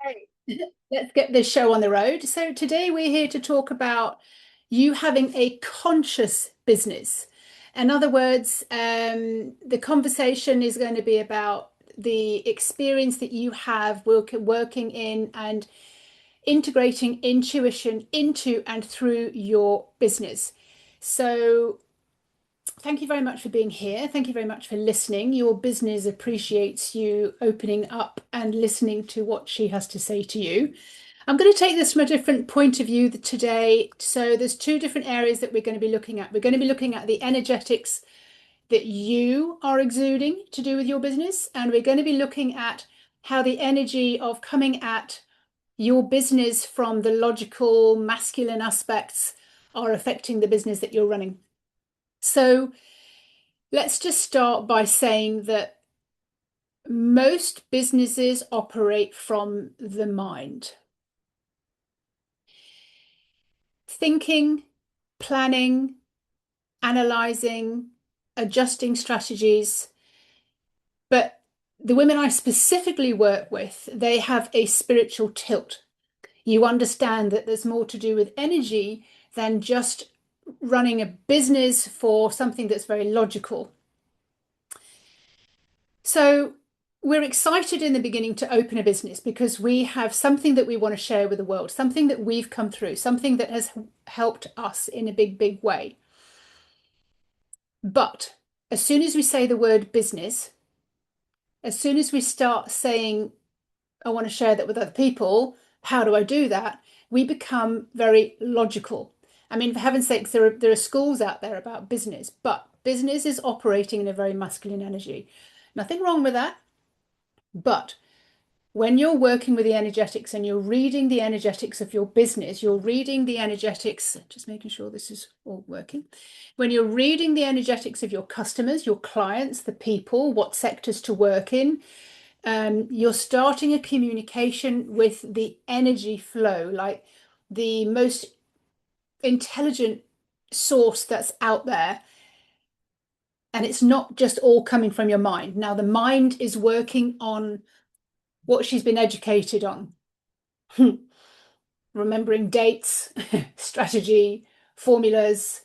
Hey, let's get this show on the road. So today we're here to talk about you having a conscious business. In other words, the conversation is going to be about the experience that you have working in and integrating intuition into and through your business. So thank you very much for being here. Thank you very much for listening. Your business appreciates you opening up and listening to what she has to say to you. I'm going to take this from a different point of view today. So there's two different areas that we're going to be looking at. We're going to be looking at the energetics that you are exuding to do with your business, and we're going to be looking at how the energy of coming at your business from the logical masculine aspects are affecting the business that you're running. So let's just start by saying that most businesses operate from the mind. Thinking, planning, analyzing, adjusting strategies. But the women I specifically work with, they have a spiritual tilt. You understand that there's more to do with energy than just running a business for something that's very logical. So we're excited in the beginning to open a business because we have something that we want to share with the world, something that we've come through, something that has helped us in a big, big way. But as soon as we say the word business, as soon as we start saying, I want to share that with other people, how do I do that? We become very logical. I mean, for heaven's sakes, there are schools out there about business, but business is operating in a very masculine energy. Nothing wrong with that. But when you're working with the energetics and you're reading the energetics of your business, you're reading the energetics, just making sure this is all working. When you're reading the energetics of your customers, your clients, the people, what sectors to work in, you're starting a communication with the energy flow, like the most intelligent source that's out there. And it's not just all coming from your mind. Now, the mind is working on what she's been educated on. Remembering dates, strategy, formulas,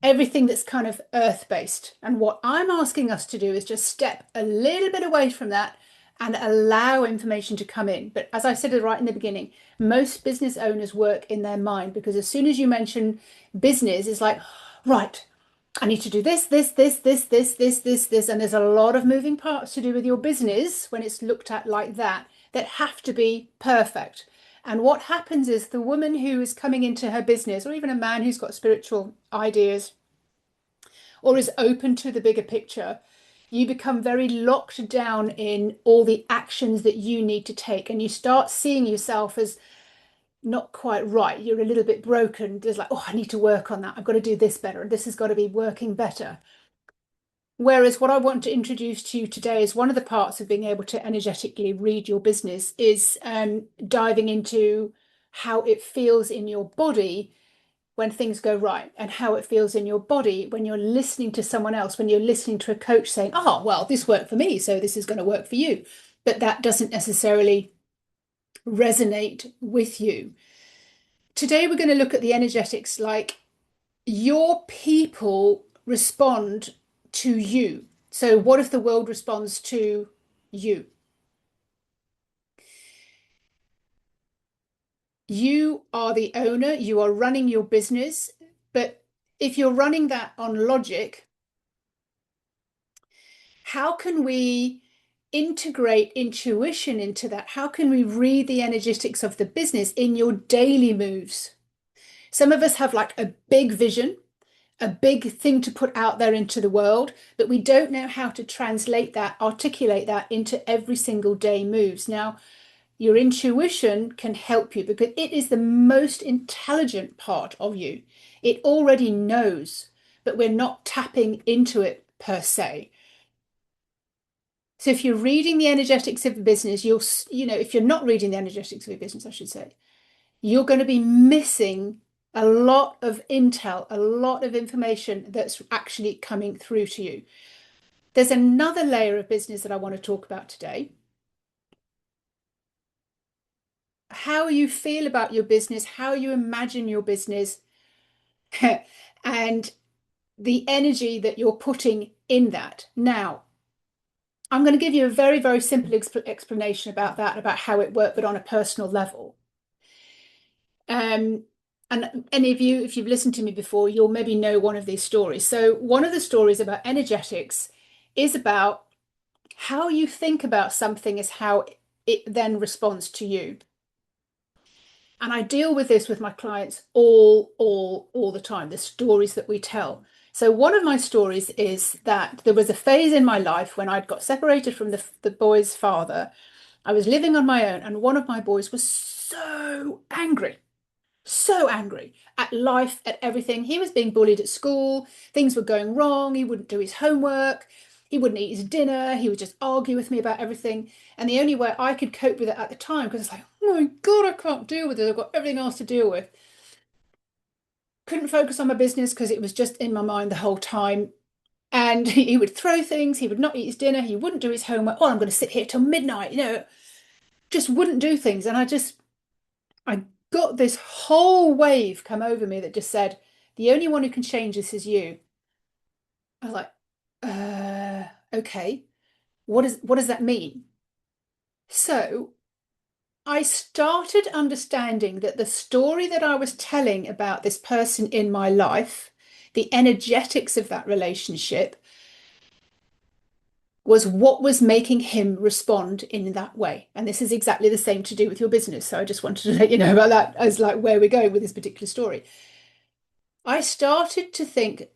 everything that's kind of earth based. And what I'm asking us to do is just step a little bit away from that and allow information to come in. But as I said right in the beginning, most business owners work in their mind because as soon as you mention business, it's like, right, I need to do this. And there's a lot of moving parts to do with your business when it's looked at like that, that have to be perfect. And what happens is the woman who is coming into her business, or even a man who's got spiritual ideas or is open to the bigger picture, you become very locked down in all the actions that you need to take. And you start seeing yourself as not quite right. You're a little bit broken. There's like, oh, I need to work on that. I've got to do this better. This has got to be working better. Whereas what I want to introduce to you today is one of the parts of being able to energetically read your business is diving into how it feels in your body when things go right and how it feels in your body when you're listening to someone else, when you're listening to a coach saying, oh, well, this worked for me, so this is going to work for you. But that doesn't necessarily resonate with you. Today, we're going to look at the energetics like your people respond to you. So, what if the world responds to you? You are the owner, you are running your business, but if you're running that on logic, how can we integrate intuition into that? How can we read the energetics of the business in your daily moves? Some of us have like a big vision, a big thing to put out there into the world, but we don't know how to translate that, articulate that into every single day moves. Now, your intuition can help you because it is the most intelligent part of you. It already knows, but we're not tapping into it per se. So if you're reading the energetics of a business, if you're not reading the energetics of a business, I should say, you're going to be missing a lot of intel, a lot of information that's actually coming through to you. There's another layer of business that I want to talk about today. how you feel about your business, how you imagine your business, and the energy that you're putting in that. Now, I'm going to give you a very, very simple explanation about that, about how it worked, but on a personal level. Um, and any of you, if you've listened to me before, you'll maybe know one of these stories. So, one of the stories about energetics is about how you think about something is how it then responds to you. And I deal with this with my clients all the time, the stories that we tell. So one of my stories is that there was a phase in my life when I'd got separated from the boy's father. I was living on my own, and one of my boys was so angry at life, at everything. He was being bullied at school. Things were going wrong. He wouldn't do his homework. He wouldn't eat his dinner. He would just argue with me about everything. And the only way I could cope with it at the time, because it's like, oh my God, I can't deal with it. I've got everything else to deal with. Couldn't focus on my business because it was just in my mind the whole time. And he would throw things. He would not eat his dinner. He wouldn't do his homework. Oh, I'm going to sit here till midnight. Just wouldn't do things. And I got this whole wave come over me that just said, the only one who can change this is you. I was like, okay, what does that mean? So I started understanding that the story that I was telling about this person in my life, the energetics of that relationship, was what was making him respond in that way. And this is exactly the same to do with your business. So I just wanted to let you know about that as like where we're going with this particular story. I started to think,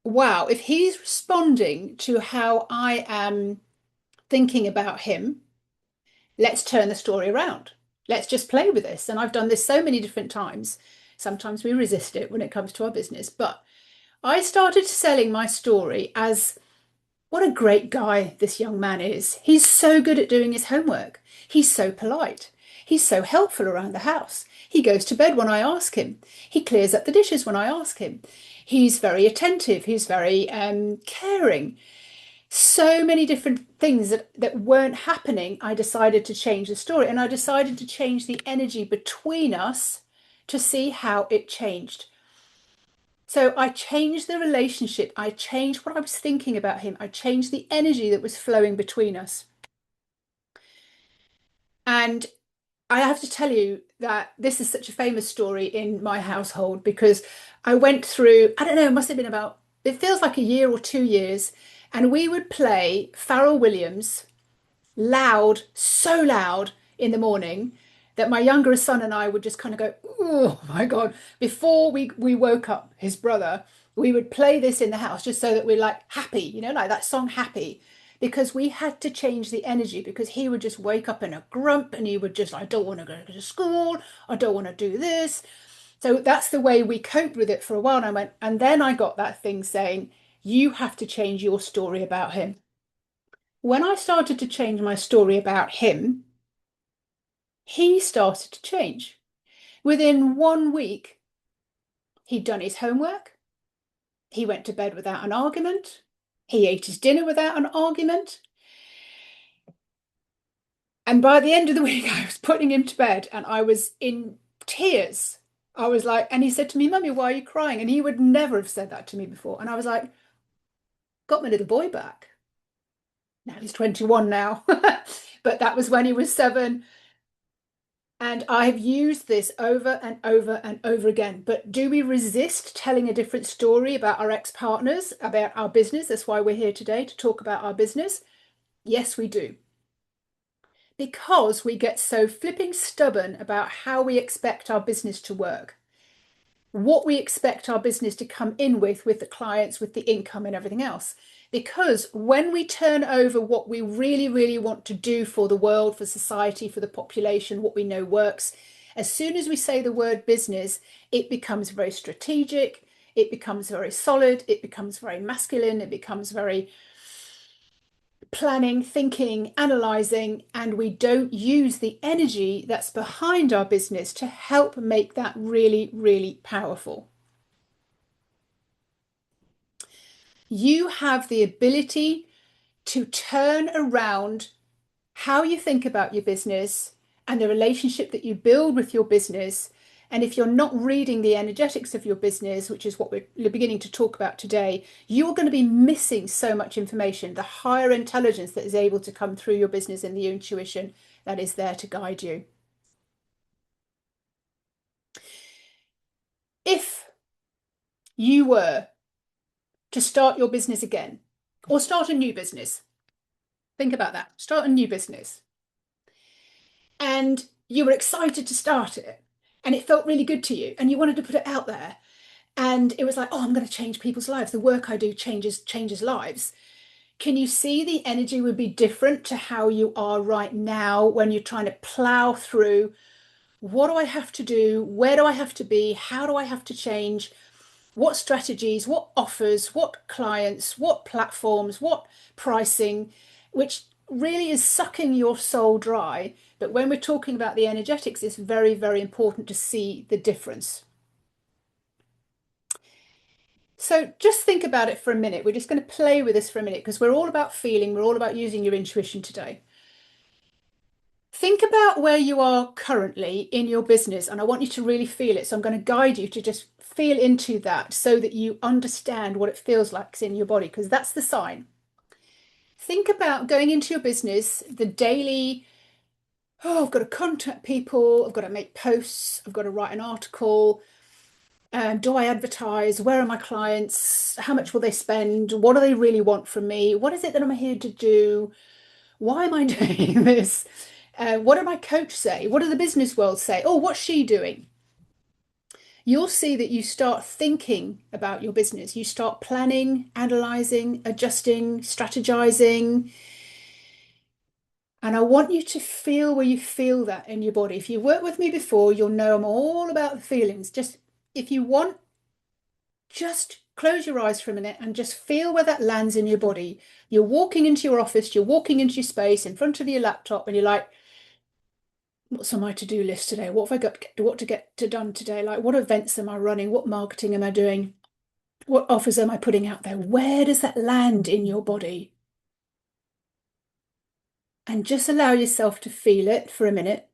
wow, if he's responding to how I am thinking about him, let's turn the story around. Let's just play with this. And I've done this so many different times. Sometimes we resist it when it comes to our business. But I started selling my story as what a great guy this young man is. He's so good at doing his homework. He's so polite. He's so helpful around the house. He goes to bed when I ask him. He clears up the dishes when I ask him. He's very attentive. He's very caring. So many different things that weren't happening. I decided to change the story, and I decided to change the energy between us to see how it changed. So I changed the relationship. I changed what I was thinking about him. I changed the energy that was flowing between us. And I have to tell you that this is such a famous story in my household because I went through, I don't know, it must have been about, it feels like a year or 2 years, and we would play Pharrell Williams loud, so loud in the morning that my younger son and I would just kind of go, oh my God. Before we woke up his brother, we would play this in the house just so that we're like happy, like that song Happy, because we had to change the energy because he would just wake up in a grump and he would just, I don't want to go to school. I don't want to do this. So that's the way we coped with it for a while. And I went, and then I got that thing saying, you have to change your story about him. When I started to change my story about him, he started to change. Within 1 week, he'd done his homework. He went to bed without an argument. He ate his dinner without an argument. And by the end of the week, I was putting him to bed and I was in tears. I was like, and he said to me, Mummy, why are you crying? And he would never have said that to me before. And I was like, got my little boy back. Now he's 21 now. But that was when he was 7. And I've used this over and over and over again. But do we resist telling a different story about our ex-partners, about our business? That's why we're here today, to talk about our business. Yes, we do. Because we get so flipping stubborn about how we expect our business to work, what we expect our business to come in with the clients, with the income and everything else. Because when we turn over what we really, really want to do for the world, for society, for the population, what we know works, as soon as we say the word business, it becomes very strategic, it becomes very solid, it becomes very masculine, it becomes very planning, thinking, analyzing, and we don't use the energy that's behind our business to help make that really, really powerful. You have the ability to turn around how you think about your business and the relationship that you build with your business. And if you're not reading the energetics of your business, which is what we're beginning to talk about today, you're going to be missing so much information. The higher intelligence that is able to come through your business and the intuition that is there to guide you. If you were to start your business again or start a new business, think about that. Start a new business. And you were excited to start it and it felt really good to you and you wanted to put it out there. And it was like, oh, I'm going to change people's lives. The work I do changes lives. Can you see the energy would be different to how you are right now when you're trying to plow through what do I have to do? Where do I have to be? How do I have to change? What strategies, what offers, what clients, what platforms, what pricing, which really is sucking your soul dry. But when we're talking about the energetics, it's very, very important to see the difference. So just think about it for a minute. We're just going to play with this for a minute because we're all about feeling, we're all about using your intuition today. Think about where you are currently in your business, and I want you to really feel it. So I'm going to guide you to just feel into that so that you understand what it feels like in your body, because that's the sign. Think about going into your business, the daily, oh, I've got to contact people, I've got to make posts, I've got to write an article. Do I advertise? Where are my clients? How much will they spend? What do they really want from me? What is it that I'm here to do? Why am I doing this? What did my coach say? What did the business world say? Oh, what's she doing? You'll see that you start thinking about your business. You start planning, analyzing, adjusting, strategizing. And I want you to feel where you feel that in your body. If you worked with me before, you'll know I'm all about the feelings. Just if you want, just close your eyes for a minute and just feel where that lands in your body. You're walking into your office, you're walking into your space in front of your laptop, and you're like, what's on my to-do list today? What have I got to get done today? Like, what events am I running? What marketing am I doing? What offers am I putting out there? Where does that land in your body? And just allow yourself to feel it for a minute.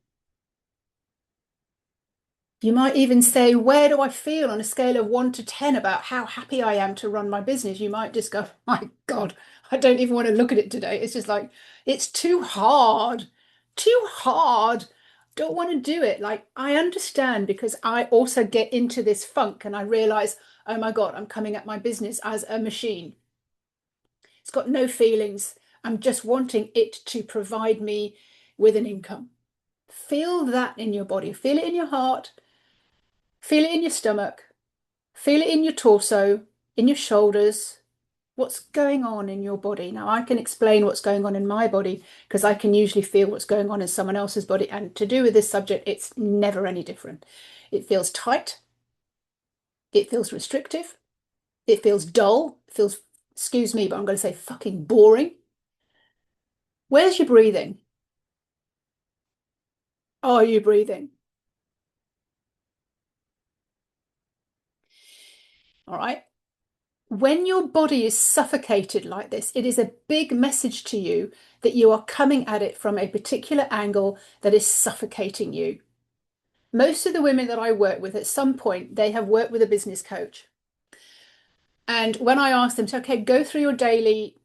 You might even say, where do I feel on a scale of 1 to 10 about how happy I am to run my business? You might just go, my God, I don't even want to look at it today. It's just like, it's too hard, too hard. Don't want to do it. Like, I understand because I also get into this funk and I realize, oh my God, I'm coming at my business as a machine. It's got no feelings. I'm just wanting it to provide me with an income. Feel that in your body, feel it in your heart. Feel it in your stomach, feel it in your torso, in your shoulders. What's going on in your body? Now, I can explain what's going on in my body because I can usually feel what's going on in someone else's body. And to do with this subject, it's never any different. It feels tight, it feels restrictive, it feels dull, it feels, excuse me, but I'm going to say fucking boring. Where's your breathing? Are you breathing? All right. When your body is suffocated like this, it is a big message to you that you are coming at it from a particular angle that is suffocating you. Most of the women that I work with, at some point, they have worked with a business coach. And when I ask them to, okay, go through your daily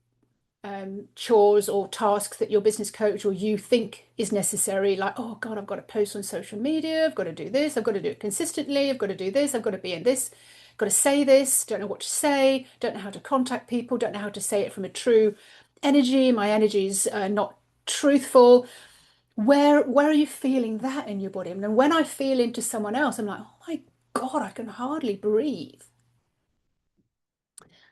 chores or tasks that your business coach or you think is necessary, like, oh God, I've got to post on social media, I've got to do this, I've got to do it consistently, I've got to do this, I've got to be in this, I've got to say this, don't know what to say, don't know how to contact people, don't know how to say it from a true energy, my energy's not truthful. Where are you feeling that in your body? And when I feel into someone else, I'm like, oh my God, I can hardly breathe.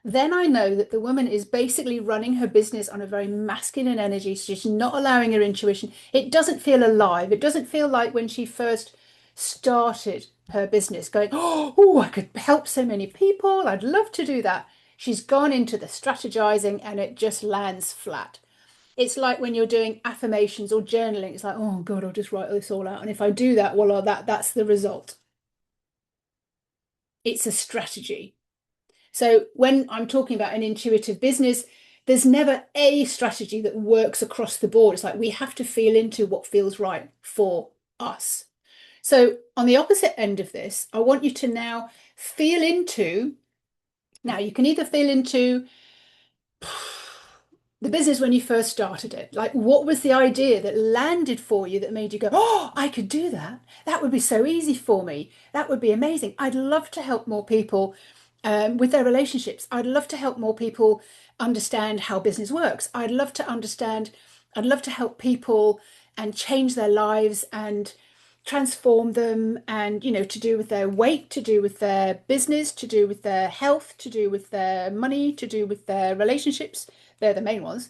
Then I know that the woman is basically running her business on a very masculine energy. She's not allowing her intuition. It doesn't feel alive. It doesn't feel like when she first started her business going, oh, I could help so many people. I'd love to do that. She's gone into the strategizing and it just lands flat. It's like when you're doing affirmations or journaling. It's like, oh God, I'll just write this all out. And if I do that, well, that's the result. It's a strategy. So when I'm talking about an intuitive business, There's never a strategy that works across the board. It's like we have to feel into what feels right for us. So, on the opposite end of this, I want you to now feel into. Now, you can either feel into the business when you first started it. Like, what was the idea that landed for you that made you go, oh, I could do that? That would be so easy for me. That would be amazing. I'd love to help more people with their relationships. I'd love to help more people understand how business works. I'd love to help people and change their lives and transform them, and to do with their weight, to do with their business, to do with their health, to do with their money, to do with their relationships. They're the main ones.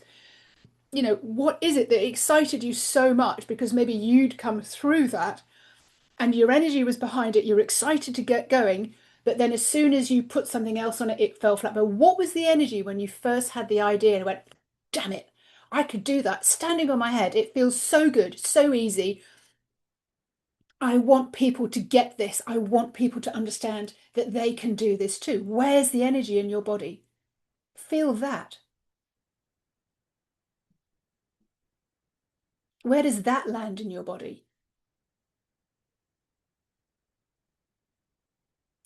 What is it that excited you so much, because maybe you'd come through that and your energy was behind it, you're excited to get going, but then as soon as you put something else on it, it fell flat. But what was the energy when you first had the idea and went, damn it, I could do that standing on my head? It feels so good, so easy. I want people to get this. I want people to understand that they can do this too. Where's the energy in your body? Feel that. Where does that land in your body?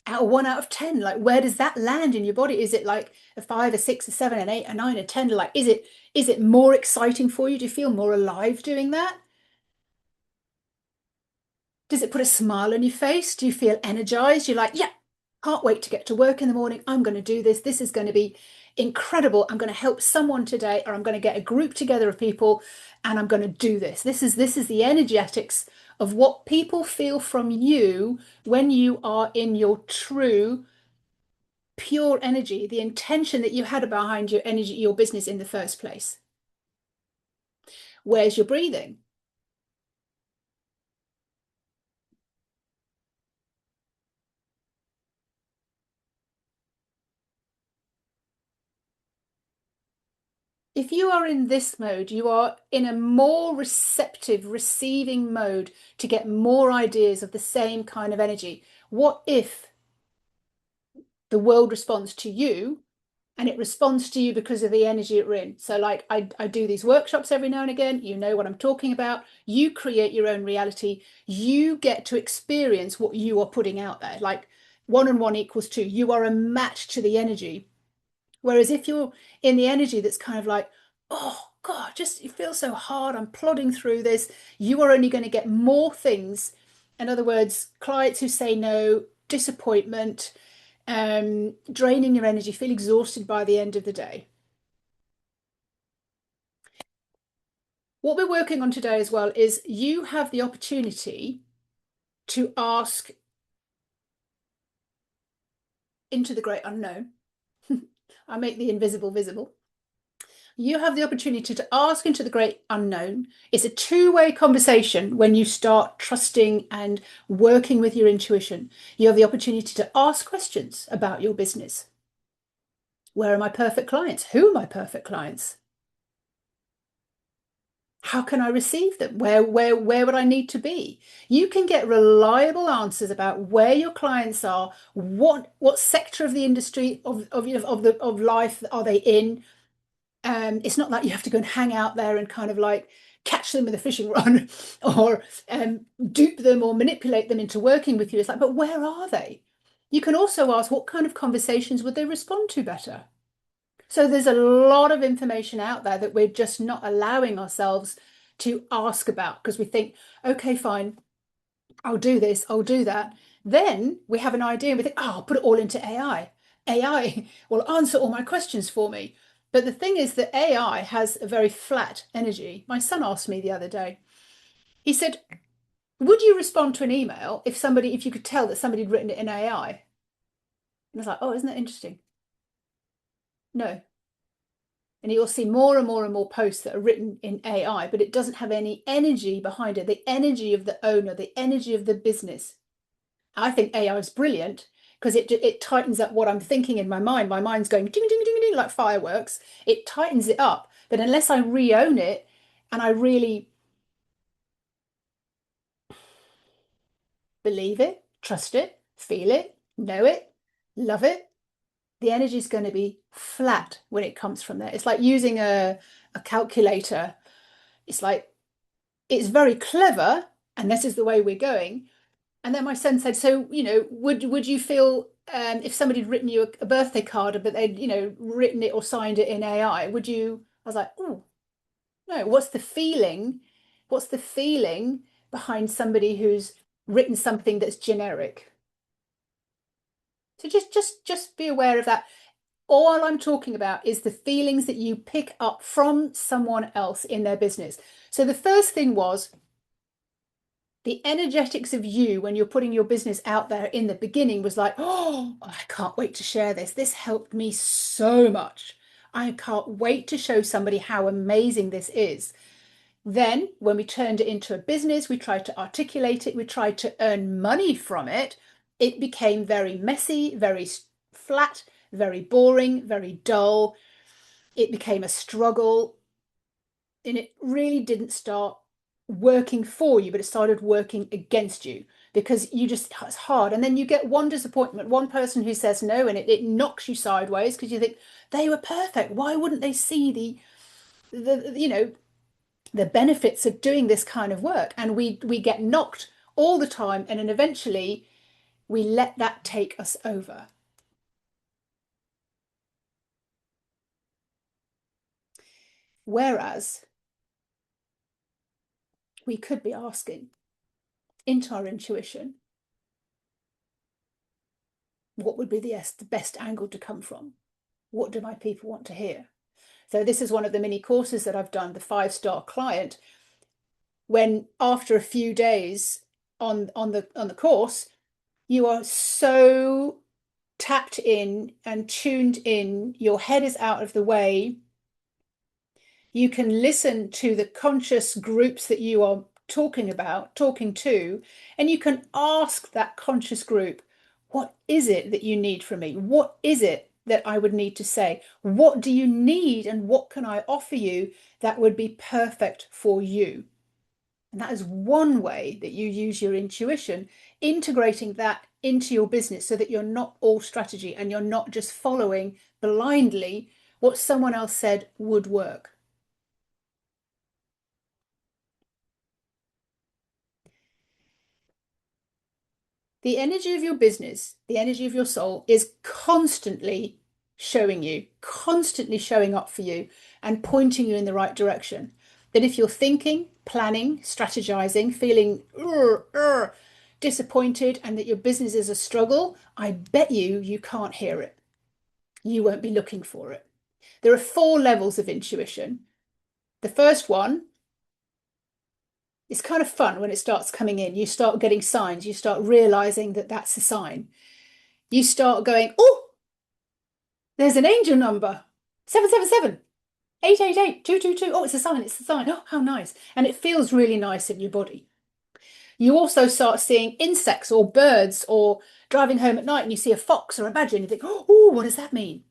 Out of 1 out of 10, like where does that land in your body? Is it like a five, a six, a seven, an eight, a nine, a 10? Like, is it more exciting for you? Do you feel more alive doing that? Does it put a smile on your face? Do you feel energized? You're like, yeah, can't wait to get to work in the morning. I'm going to do this. This is going to be incredible. I'm going to help someone today, or I'm going to get a group together of people and I'm going to do this. This is the energetics of what people feel from you when you are in your true pure energy, the intention that you had behind your energy, your business in the first place. Where's your breathing? If you are in this mode, you are in a more receptive, receiving mode to get more ideas of the same kind of energy. What if the world responds to you, and it responds to you because of the energy it's in? So, like, I do these workshops every now and again. You know what I'm talking about. You create your own reality. You get to experience what you are putting out there. Like, 1 and 1 equals 2. You are a match to the energy. Whereas if you're in the energy that's kind of like, oh God, just it feels so hard, I'm plodding through this, you are only going to get more things. In other words, clients who say no, disappointment, draining your energy, feel exhausted by the end of the day. What we're working on today as well is you have the opportunity to ask into the great unknown. I make the invisible visible. You have the opportunity to ask into the great unknown. It's a two-way conversation when you start trusting and working with your intuition. You have the opportunity to ask questions about your business. Where are my perfect clients? Who are my perfect clients? How can I receive them? Where would I need to be? You can get reliable answers about where your clients are, what sector of the industry of life are they in. It's not like you have to go and hang out there and kind of like catch them with a fishing rod or dupe them or manipulate them into working with you. It's like, but where are they? You can also ask, what kind of conversations would they respond to better? So there's a lot of information out there that we're just not allowing ourselves to ask about, because we think, okay, fine, I'll do this, I'll do that. Then we have an idea and we think, oh, I'll put it all into AI. AI will answer all my questions for me. But the thing is that AI has a very flat energy. My son asked me the other day, he said, would you respond to an email if you could tell that somebody had written it in AI? And I was like, oh, isn't that interesting? No. And you'll see more and more and more posts that are written in AI, but it doesn't have any energy behind it, the energy of the owner, the energy of the business. I think AI is brilliant because it tightens up what I'm thinking in my mind. My mind's going ding, ding, ding, ding, like fireworks. It tightens it up. But unless I re-own it and I really believe it, trust it, feel it, know it, love it, the energy is going to be flat when it comes from there. It's like using a calculator. It's like, it's very clever, and this is the way we're going. And then my son said, so, would you feel if somebody had written you a birthday card, but they'd, written it or signed it in AI, would you? I was like, oh, no, what's the feeling? What's the feeling behind somebody who's written something that's generic? So just be aware of that. All I'm talking about is the feelings that you pick up from someone else in their business. So the first thing was the energetics of you when you're putting your business out there in the beginning was like, oh, I can't wait to share this. This helped me so much. I can't wait to show somebody how amazing this is. Then, when we turned it into a business, we tried to articulate it, we tried to earn money from it. It became very messy, very flat, very boring, very dull. It became a struggle, and it really didn't start working for you, but it started working against you because it's hard. And then you get one disappointment, one person who says no, and it knocks you sideways because you think they were perfect. Why wouldn't they see the benefits of doing this kind of work? And we get knocked all the time, and then eventually we let that take us over. Whereas we could be asking into our intuition, what would be the best angle to come from? What do my people want to hear? So this is one of the mini courses that I've done, the 5-star client. When after a few days on the course, you are so tapped in and tuned in, your head is out of the way. You can listen to the conscious groups that you are talking to, and you can ask that conscious group, what is it that you need from me? What is it that I would need to say? What do you need, and what can I offer you that would be perfect for you? And that is one way that you use your intuition, integrating that into your business so that you're not all strategy and you're not just following blindly what someone else said would work. The energy of your business, the energy of your soul is constantly showing up for you and pointing you in the right direction. That if you're thinking, planning, strategizing, feeling disappointed and that your business is a struggle, I bet you can't hear it. You won't be looking for it. There are 4 levels of intuition. The first one, it's kind of fun when it starts coming in. You start getting signs, you start realizing that that's a sign. You start going, oh, there's an angel number 777, 888, 222. Oh, it's a sign, it's a sign. Oh, how nice. And it feels really nice in your body. You also start seeing insects or birds, or driving home at night and you see a fox or a badger and you think, oh, what does that mean?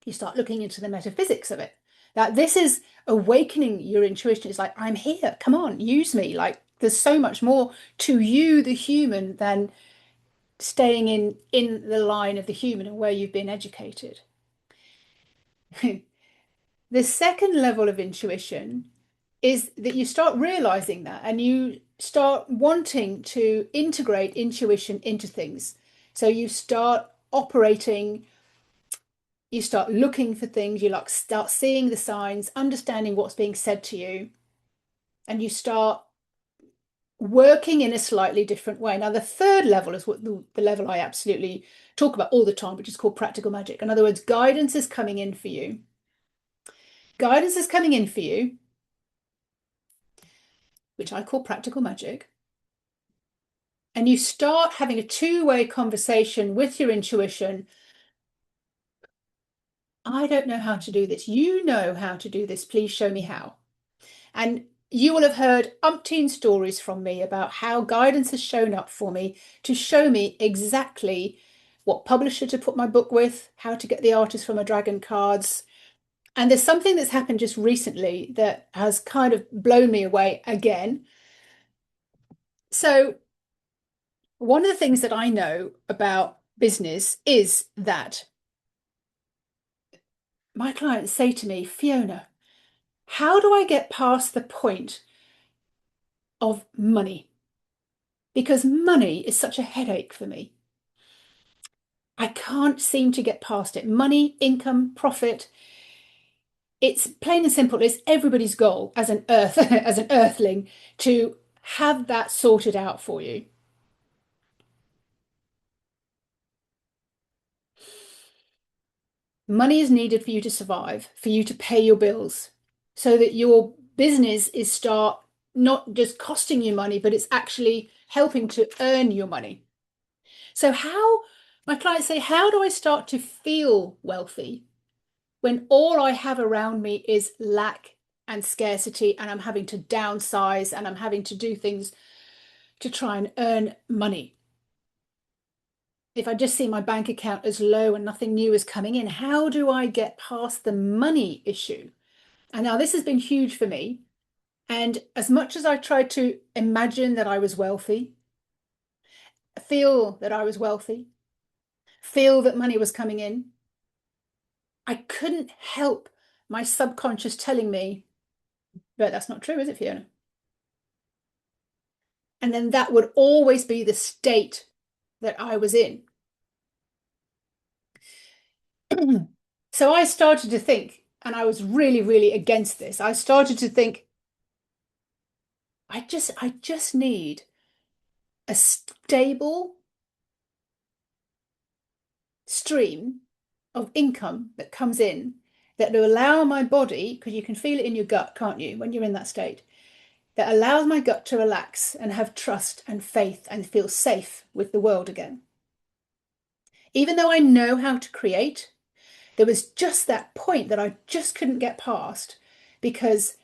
You start looking into the metaphysics of it. That this is awakening your intuition. It's like, I'm here, come on, use me. Like, there's so much more to you, the human, than staying in the line of the human and where you've been educated. The second level of intuition is that you start realizing that and you start wanting to integrate intuition into things. So you start operating, you start looking for things, you like start seeing the signs, understanding what's being said to you, and you start working in a slightly different way. Now, the third level is what the level I absolutely talk about all the time, which is called practical magic. In other words, guidance is coming in for you. Guidance is coming in for you, which I call practical magic. And you start having a two-way conversation with your intuition. I don't know how to do this. You know how to do this. Please show me how. And you will have heard umpteen stories from me about how guidance has shown up for me to show me exactly what publisher to put my book with, how to get the artist from my dragon cards. And there's something that's happened just recently that has kind of blown me away again. So, one of the things that I know about business is that my clients say to me, Fiona, how do I get past the point of money? Because money is such a headache for me. I can't seem to get past it. Money, income, profit. It's plain and simple. It's everybody's goal as an as an earthling to have that sorted out for you. Money is needed for you to survive, for you to pay your bills, so that your business is start not just costing you money, but it's actually helping to earn your money. So how my clients say, how do I start to feel wealthy when all I have around me is lack and scarcity, and I'm having to downsize and I'm having to do things to try and earn money? If I just see my bank account as low and nothing new is coming in, how do I get past the money issue? And now this has been huge for me. And as much as I tried to imagine that I was wealthy, feel that I was wealthy, feel that money was coming in, I couldn't help my subconscious telling me, but that's not true, is it, Fiona? And then that would always be the state that I was in. So I started to think, and I was really, really against this. I started to think, I just need a stable stream of income that comes in that will allow my body, because you can feel it in your gut, can't you, when you're in that state, that allows my gut to relax and have trust and faith and feel safe with the world again. Even though I know how to create, there was just that point that I just couldn't get past because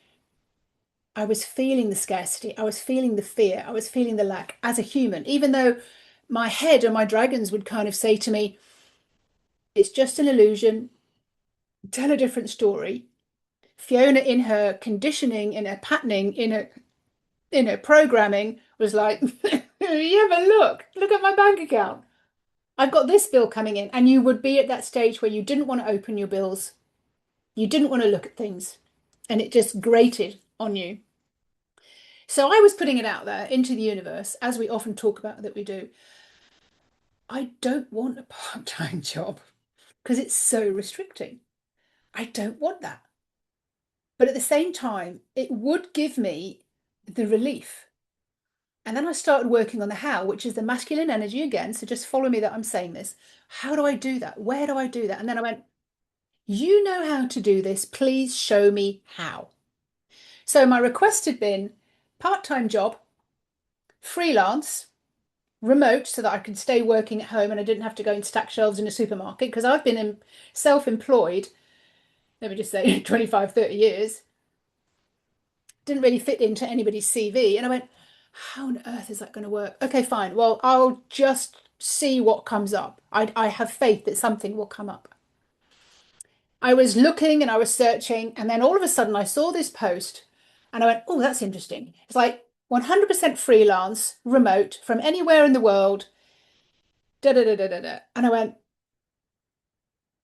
I was feeling the scarcity, I was feeling the fear, I was feeling the lack as a human, even though my head and my dragons would kind of say to me, it's just an illusion, tell a different story. Fiona, in her conditioning, in her patterning, in her programming, was like, you have a look at my bank account. I've got this bill coming in. And you would be at that stage where you didn't want to open your bills. You didn't want to look at things. And it just grated on you. So I was putting it out there into the universe, as we often talk about that we do. I don't want a part-time job because it's so restricting. I don't want that. But at the same time, it would give me the relief. And then I started working on the how, which is the masculine energy again. So just follow me that I'm saying this. How do I do that? Where do I do that? And then I went, you know how to do this. Please show me how. So my request had been part-time job, freelance, remote, so that I could stay working at home and I didn't have to go and stack shelves in a supermarket because I've been self-employed, let me just say 25, 30 years. Didn't really fit into anybody's CV. And I went, how on earth is that going to work? Okay, fine. Well, I'll just see what comes up. I have faith that something will come up. I was looking and I was searching, and then all of a sudden I saw this post and I went, oh, that's interesting. It's like 100% freelance, remote from anywhere in the world. Da, da, da, da, da, da. And I went,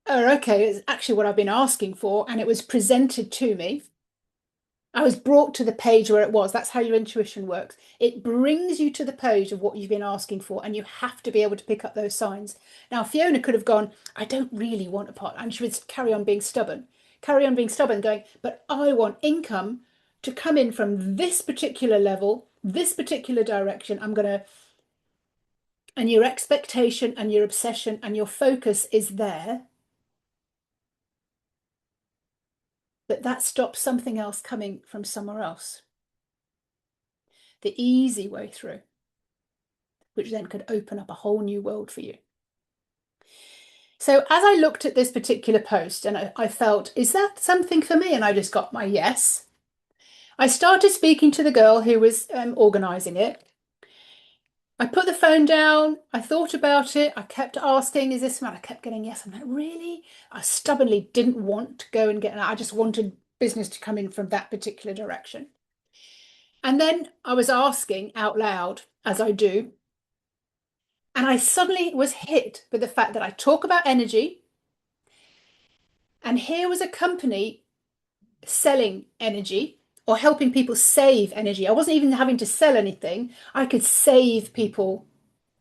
oh, okay, it's actually what I've been asking for. And it was presented to me. I was brought to the page where it was. That's how your intuition works. It brings you to the page of what you've been asking for, and you have to be able to pick up those signs. Now, Fiona could have gone, I don't really want a pot, and she would carry on being stubborn, going, but I want income to come in from this particular level, this particular direction. I'm going to, and your expectation and your obsession and your focus is there, but that stops something else coming from somewhere else. The easy way through, which then could open up a whole new world for you. So as I looked at this particular post and I felt, is that something for me? And I just got my yes. I started speaking to the girl who was organising it. I put the phone down. I thought about it. I kept asking, is this one? I kept getting yes. I'm like, really? I stubbornly didn't want to go and get it. I just wanted business to come in from that particular direction. And then I was asking out loud, as I do, and I suddenly was hit with the fact that I talk about energy. And here was a company selling energy or helping people save energy. I wasn't even having to sell anything. I could save people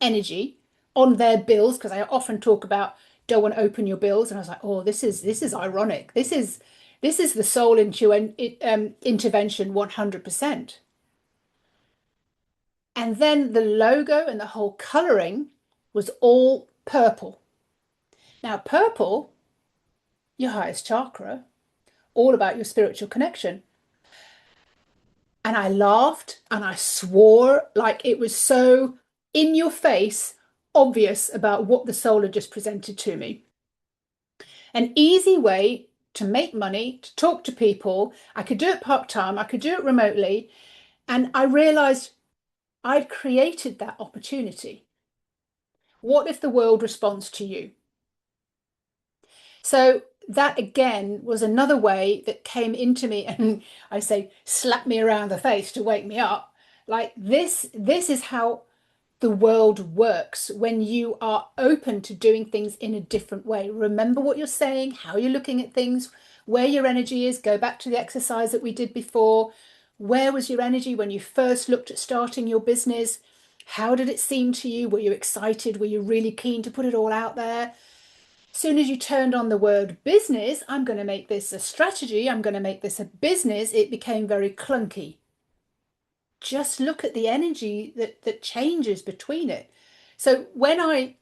energy on their bills because I often talk about don't want to open your bills, and I was like, oh, this is ironic. This is the soul intervention 100%. And then the logo and the whole coloring was all purple. Now, purple, your highest chakra, all about your spiritual connection. And I laughed and I swore like it was so in your face, obvious about what the soul had just presented to me. An easy way to make money, to talk to people. I could do it part time, I could do it remotely. And I realized I'd created that opportunity. What if the world responds to you? So that again was another way that came into me and I say slapped me around the face to wake me up. Like this is how the world works when you are open to doing things in a different way. Remember what you're saying, how you're looking at things, where your energy is. Go back to the exercise that we did before. Where was your energy when you first looked at starting your business? How did it seem to you? Were you excited? Were you really keen to put it all out there? As soon as you turned on the word business, I'm going to make this a strategy, I'm going to make this a business, it became very clunky. Just look at the energy that changes between it. So when I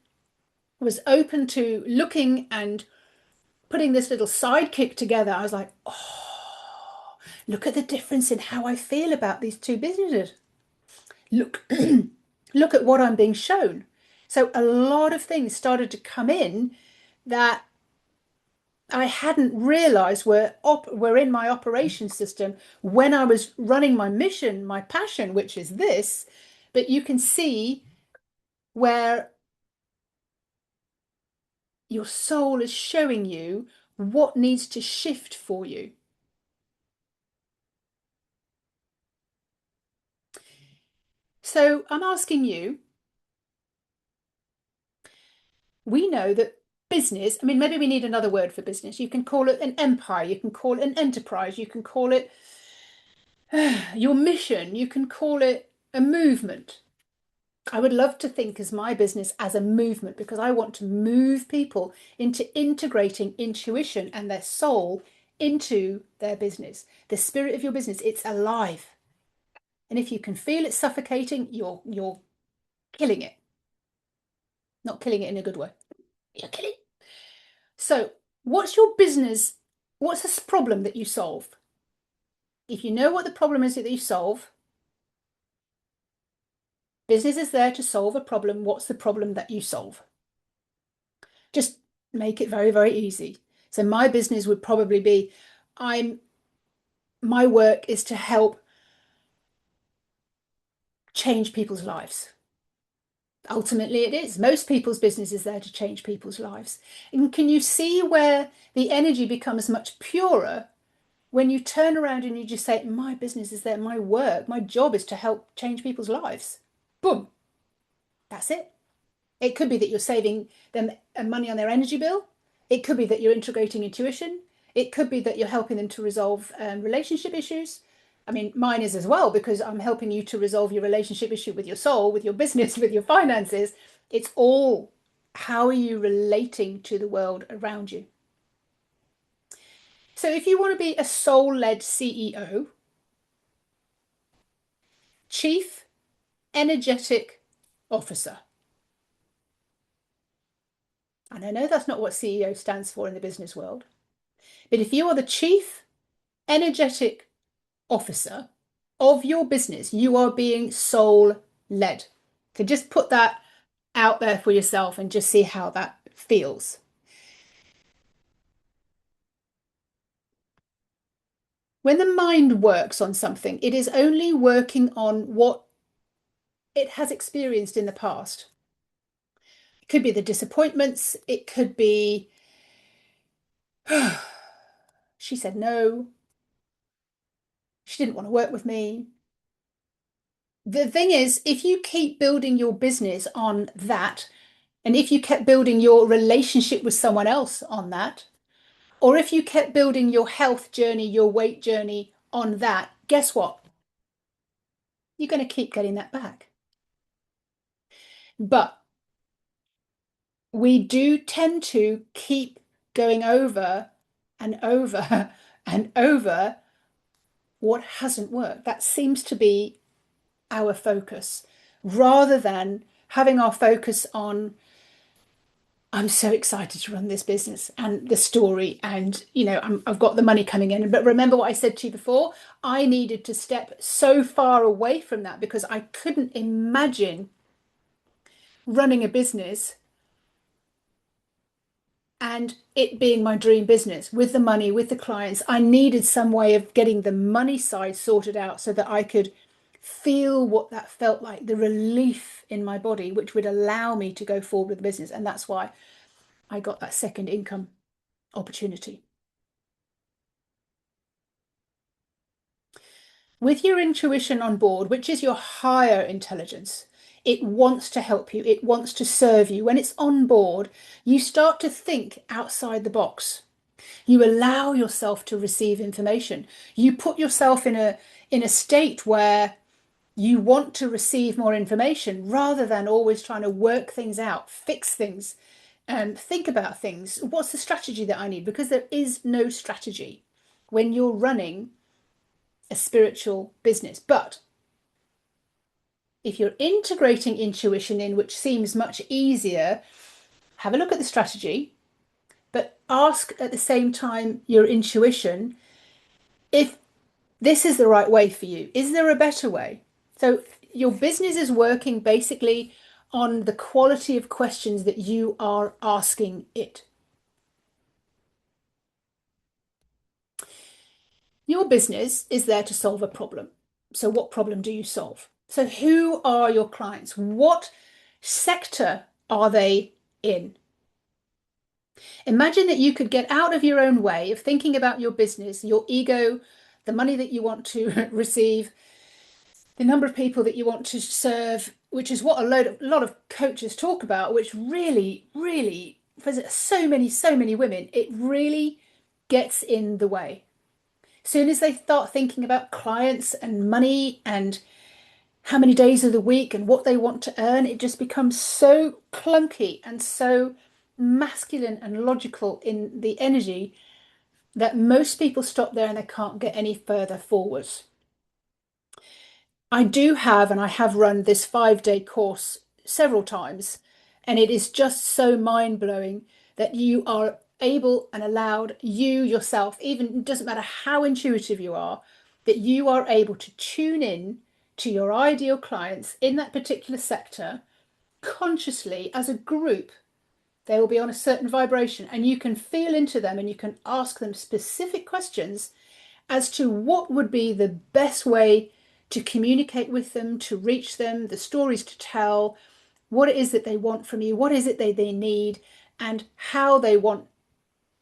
was open to looking and putting this little sidekick together, I was like, oh, look at the difference in how I feel about these two businesses. Look, look at what I'm being shown. So a lot of things started to come in that I hadn't realized were in my operation system when I was running my mission, my passion, which is this. But you can see where your soul is showing you what needs to shift for you. So I'm asking you, we know that business, I mean, maybe we need another word for business. You can call it an empire, you can call it an enterprise, you can call it your mission, you can call it a movement. I would love to think as my business as a movement because I want to move people into integrating intuition and their soul into their business. The spirit of your business, it's alive. And if you can feel it suffocating, you're killing it. Not killing it in a good way. You're killing it. So, what's your business? What's this problem that you solve? If you know what the problem is that you solve, business is there to solve a problem. What's the problem that you solve? Just make it very, very easy. So my business would probably be I'm my work is to help change people's lives. Ultimately, it is. Most people's business is there to change people's lives. And can you see where the energy becomes much purer when you turn around and you just say, my business is there, my work, my job is to help change people's lives. Boom. That's it. It could be that you're saving them money on their energy bill. It could be that you're integrating intuition. It could be that you're helping them to resolve relationship issues. I mean, mine is as well, because I'm helping you to resolve your relationship issue with your soul, with your business, with your finances. It's all how are you relating to the world around you? So if you want to be a soul-led CEO, Chief Energetic Officer. And I know that's not what CEO stands for in the business world, but if you are the Chief Energetic Officer of your business, you are being soul-led. So just put that out there for yourself and just see how that feels. When the mind works on something, it is only working on what it has experienced in the past. It could be the disappointments, it could be, she said no, she didn't want to work with me. The thing is, if you keep building your business on that, and if you kept building your relationship with someone else on that, Or if you kept building your health journey, your weight journey on that, guess what? You're going to keep getting that back. But we do tend to keep going over and over and over what hasn't worked. That seems to be our focus rather than having our focus on, I'm so excited to run this business and the story, and I've got the money coming in. But remember what I said to you before, I needed to step so far away from that because I couldn't imagine running a business and it being my dream business with the money, with the clients. I needed some way of getting the money side sorted out so that I could feel what that felt like, the relief in my body, which would allow me to go forward with the business. And that's why I got that second income opportunity. With your intuition on board, which is your higher intelligence, it wants to help you, it wants to serve you. When it's on board, you start to think outside the box. You allow yourself to receive information. You put yourself in a state where you want to receive more information rather than always trying to work things out, fix things, and think about things. What's the strategy that I need? Because there is no strategy when you're running a spiritual business. But if you're integrating intuition in, which seems much easier, have a look at the strategy, but ask at the same time your intuition if this is the right way for you. Is there a better way? So your business is working basically on the quality of questions that you are asking it. Your business is there to solve a problem. So what problem do you solve? So who are your clients? What sector are they in? Imagine that you could get out of your own way of thinking about your business, your ego, the money that you want to receive, the number of people that you want to serve, which is what a lot of coaches talk about, which really, for so many women, it really gets in the way. As soon as they start thinking about clients and money and how many days of the week and what they want to earn, it just becomes so clunky and so masculine and logical in the energy that most people stop there and they can't get any further forwards. I do have, and I have run this 5-day course several times, and it is just so mind blowing that you are able and allowed, you yourself, even it doesn't matter how intuitive you are, that you are able to tune in to your ideal clients in that particular sector consciously as a group. They will be on a certain vibration, and you can feel into them and you can ask them specific questions as to what would be the best way to communicate with them, to reach them, the stories to tell, what it is that they want from you, what is it they need, and how they want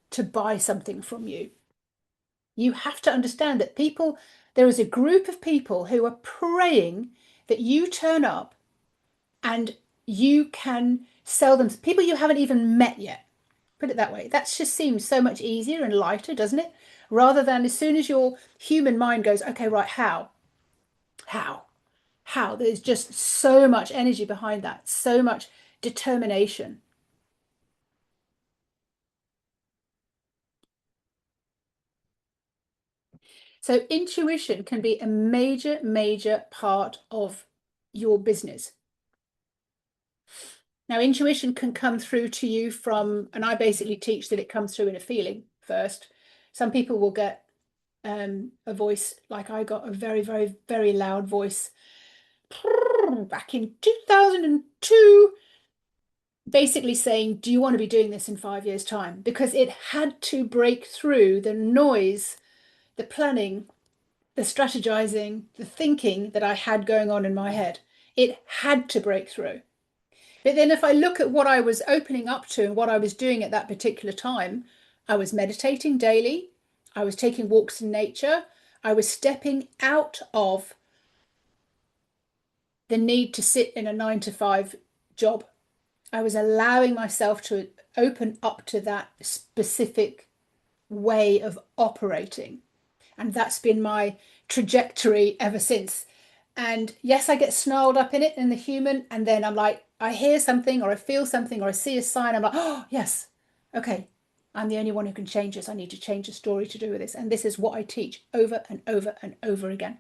to buy something from you. You have to understand that there is a group of people who are praying that you turn up and you can sell them, people you haven't even met yet. Put it that way. That just seems so much easier and lighter, doesn't it? Rather than as soon as your human mind goes, okay, right, how? How? How? There's just so much energy behind that, so much determination. So intuition can be a major part of your business. Now, intuition can come through to you from, and I basically teach that it comes through in a feeling first. Some people will get a voice like I got, a very loud voice back in 2002, basically saying, do you want to be doing this in 5 years' time? Because it had to break through the noise, the planning, the strategizing, the thinking that I had going on in my head. It had to break through. But then if I look at what I was opening up to and what I was doing at that particular time, I was meditating daily, I was taking walks in nature, I was stepping out of the need to sit in a 9 to 5 job. I was allowing myself to open up to that specific way of operating. And that's been my trajectory ever since. And yes, I get snarled up in it in the human, and then I'm like, I hear something or I feel something or I see a sign. I'm like, oh, yes, okay, I'm the only one who can change this. I need to change the story to do with this. And this is what I teach over and over and over again.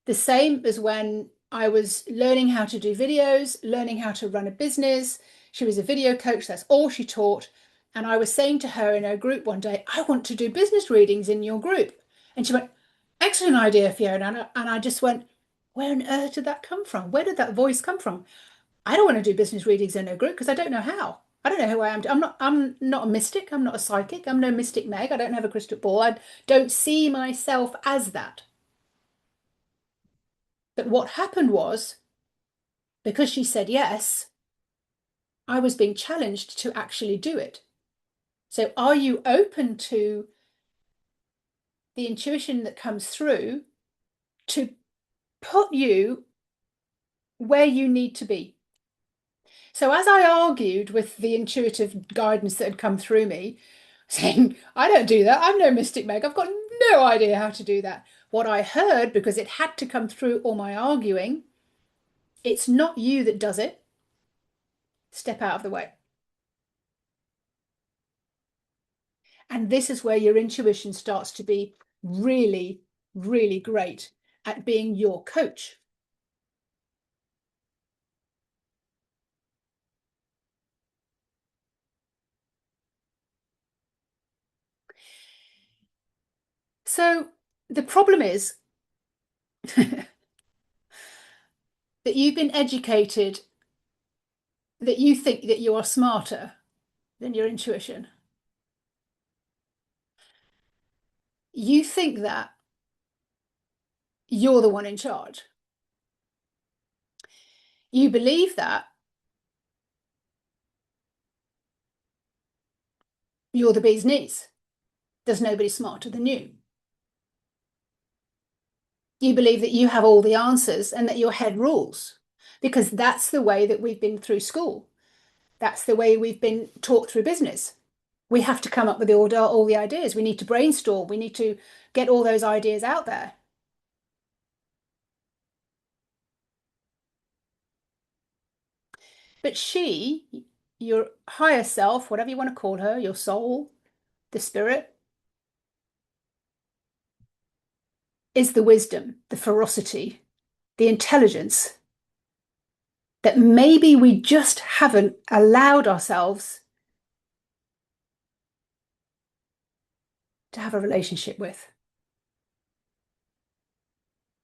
The same as when I was learning how to do videos, learning how to run a business. She was a video coach, that's all she taught. And I was saying to her in her group one day, I want to do business readings in your group. And she went, excellent idea, Fiona. And I just went, where on earth did that come from? Where did that voice come from? I don't want to do business readings in her group because I don't know how. I don't know who I am. I'm not a mystic. I'm not a psychic. I'm no mystic Meg. I don't have a crystal ball. I don't see myself as that. But what happened was, because she said yes, I was being challenged to actually do it. So, are you open to the intuition that comes through to put you where you need to be? So, as I argued with the intuitive guidance that had come through me, saying, I don't do that, I'm no mystic Meg, I've got no idea how to do that. What I heard, because it had to come through all my arguing, it's not you that does it. Step out of the way. And this is where your intuition starts to be really, really great at being your coach. So the problem is that you've been educated that you think that you are smarter than your intuition. You think that you're the one in charge. You believe that you're the bee's knees. There's nobody smarter than you. You believe that you have all the answers and that your head rules because that's the way that we've been through school. That's the way we've been taught through business. We have to come up with all the ideas. We need to brainstorm. We need to get all those ideas out there. But she, your higher self, whatever you want to call her, your soul, the spirit, is the wisdom, the ferocity, the intelligence that maybe we just haven't allowed ourselves to have a relationship with.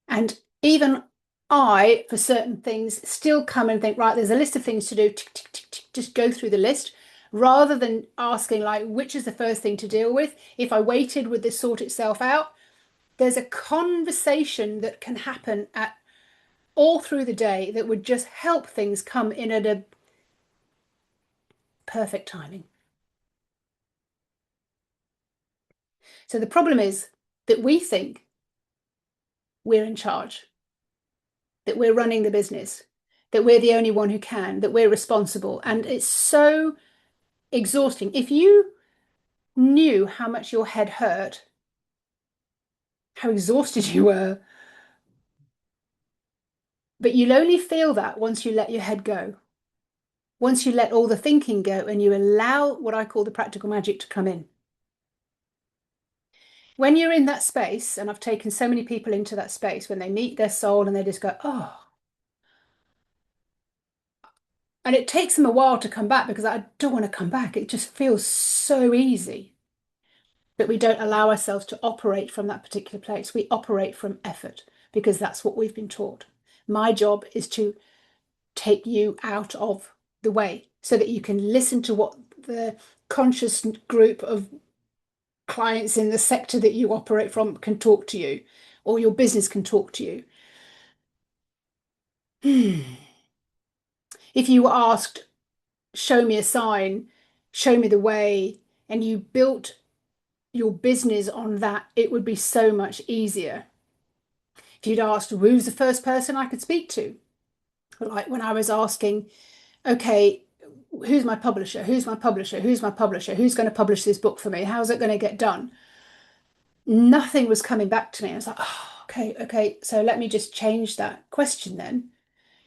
And even I, for certain things, still come and think, right, there's a list of things to do, tick, tick, tick, tick, just go through the list rather than asking, like, which is the first thing to deal with? If I waited, would this sort itself out? There's a conversation that can happen at all through the day that would just help things come in at a perfect timing. So the problem is that we think we're in charge, that we're running the business, that we're the only one who can, that we're responsible. And it's so exhausting. If you knew how much your head hurt, how exhausted you were, but you'll only feel that once you let your head go. Once you let all the thinking go and you allow what I call the practical magic to come in. When you're in that space, and I've taken so many people into that space, when they meet their soul and they just go, oh, and it takes them a while to come back because I don't want to come back. It just feels so easy. But we don't allow ourselves to operate from that particular place. We operate from effort because that's what we've been taught. My job is to take you out of the way so that you can listen to what the conscious group of clients in the sector that you operate from can talk to you, or your business can talk to you. If you were asked, show me a sign, show me the way, and you built your business on that, it would be so much easier. If you'd asked, who's the first person I could speak to? Like when I was asking, okay, who's my publisher? Who's my publisher? Who's my publisher? Who's going to publish this book for me? How's it going to get done? Nothing was coming back to me. I was like, oh, okay, okay. So let me just change that question then.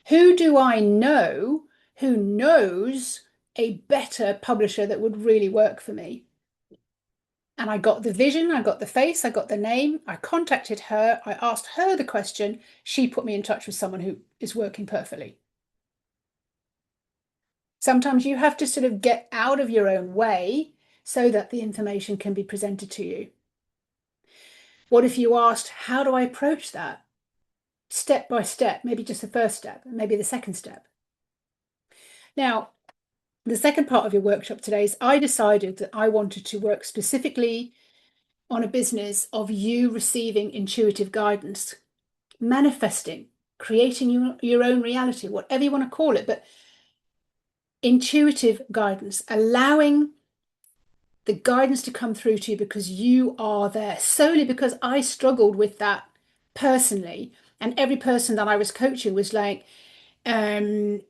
Who do I know who knows a better publisher that would really work for me? And I got the vision, I got the face, I got the name. I contacted her, I asked her the question. She put me in touch with someone who is working perfectly. Sometimes you have to sort of get out of your own way so that the information can be presented to you. What if you asked, how do I approach that? Step by step, maybe just the first step, maybe the second step. Now, the second part of your workshop today is I decided that I wanted to work specifically on a business of you receiving intuitive guidance, manifesting, creating your own reality, whatever you want to call it, but intuitive guidance, allowing the guidance to come through to you because you are there, solely because I struggled with that personally. And every person that I was coaching was like, you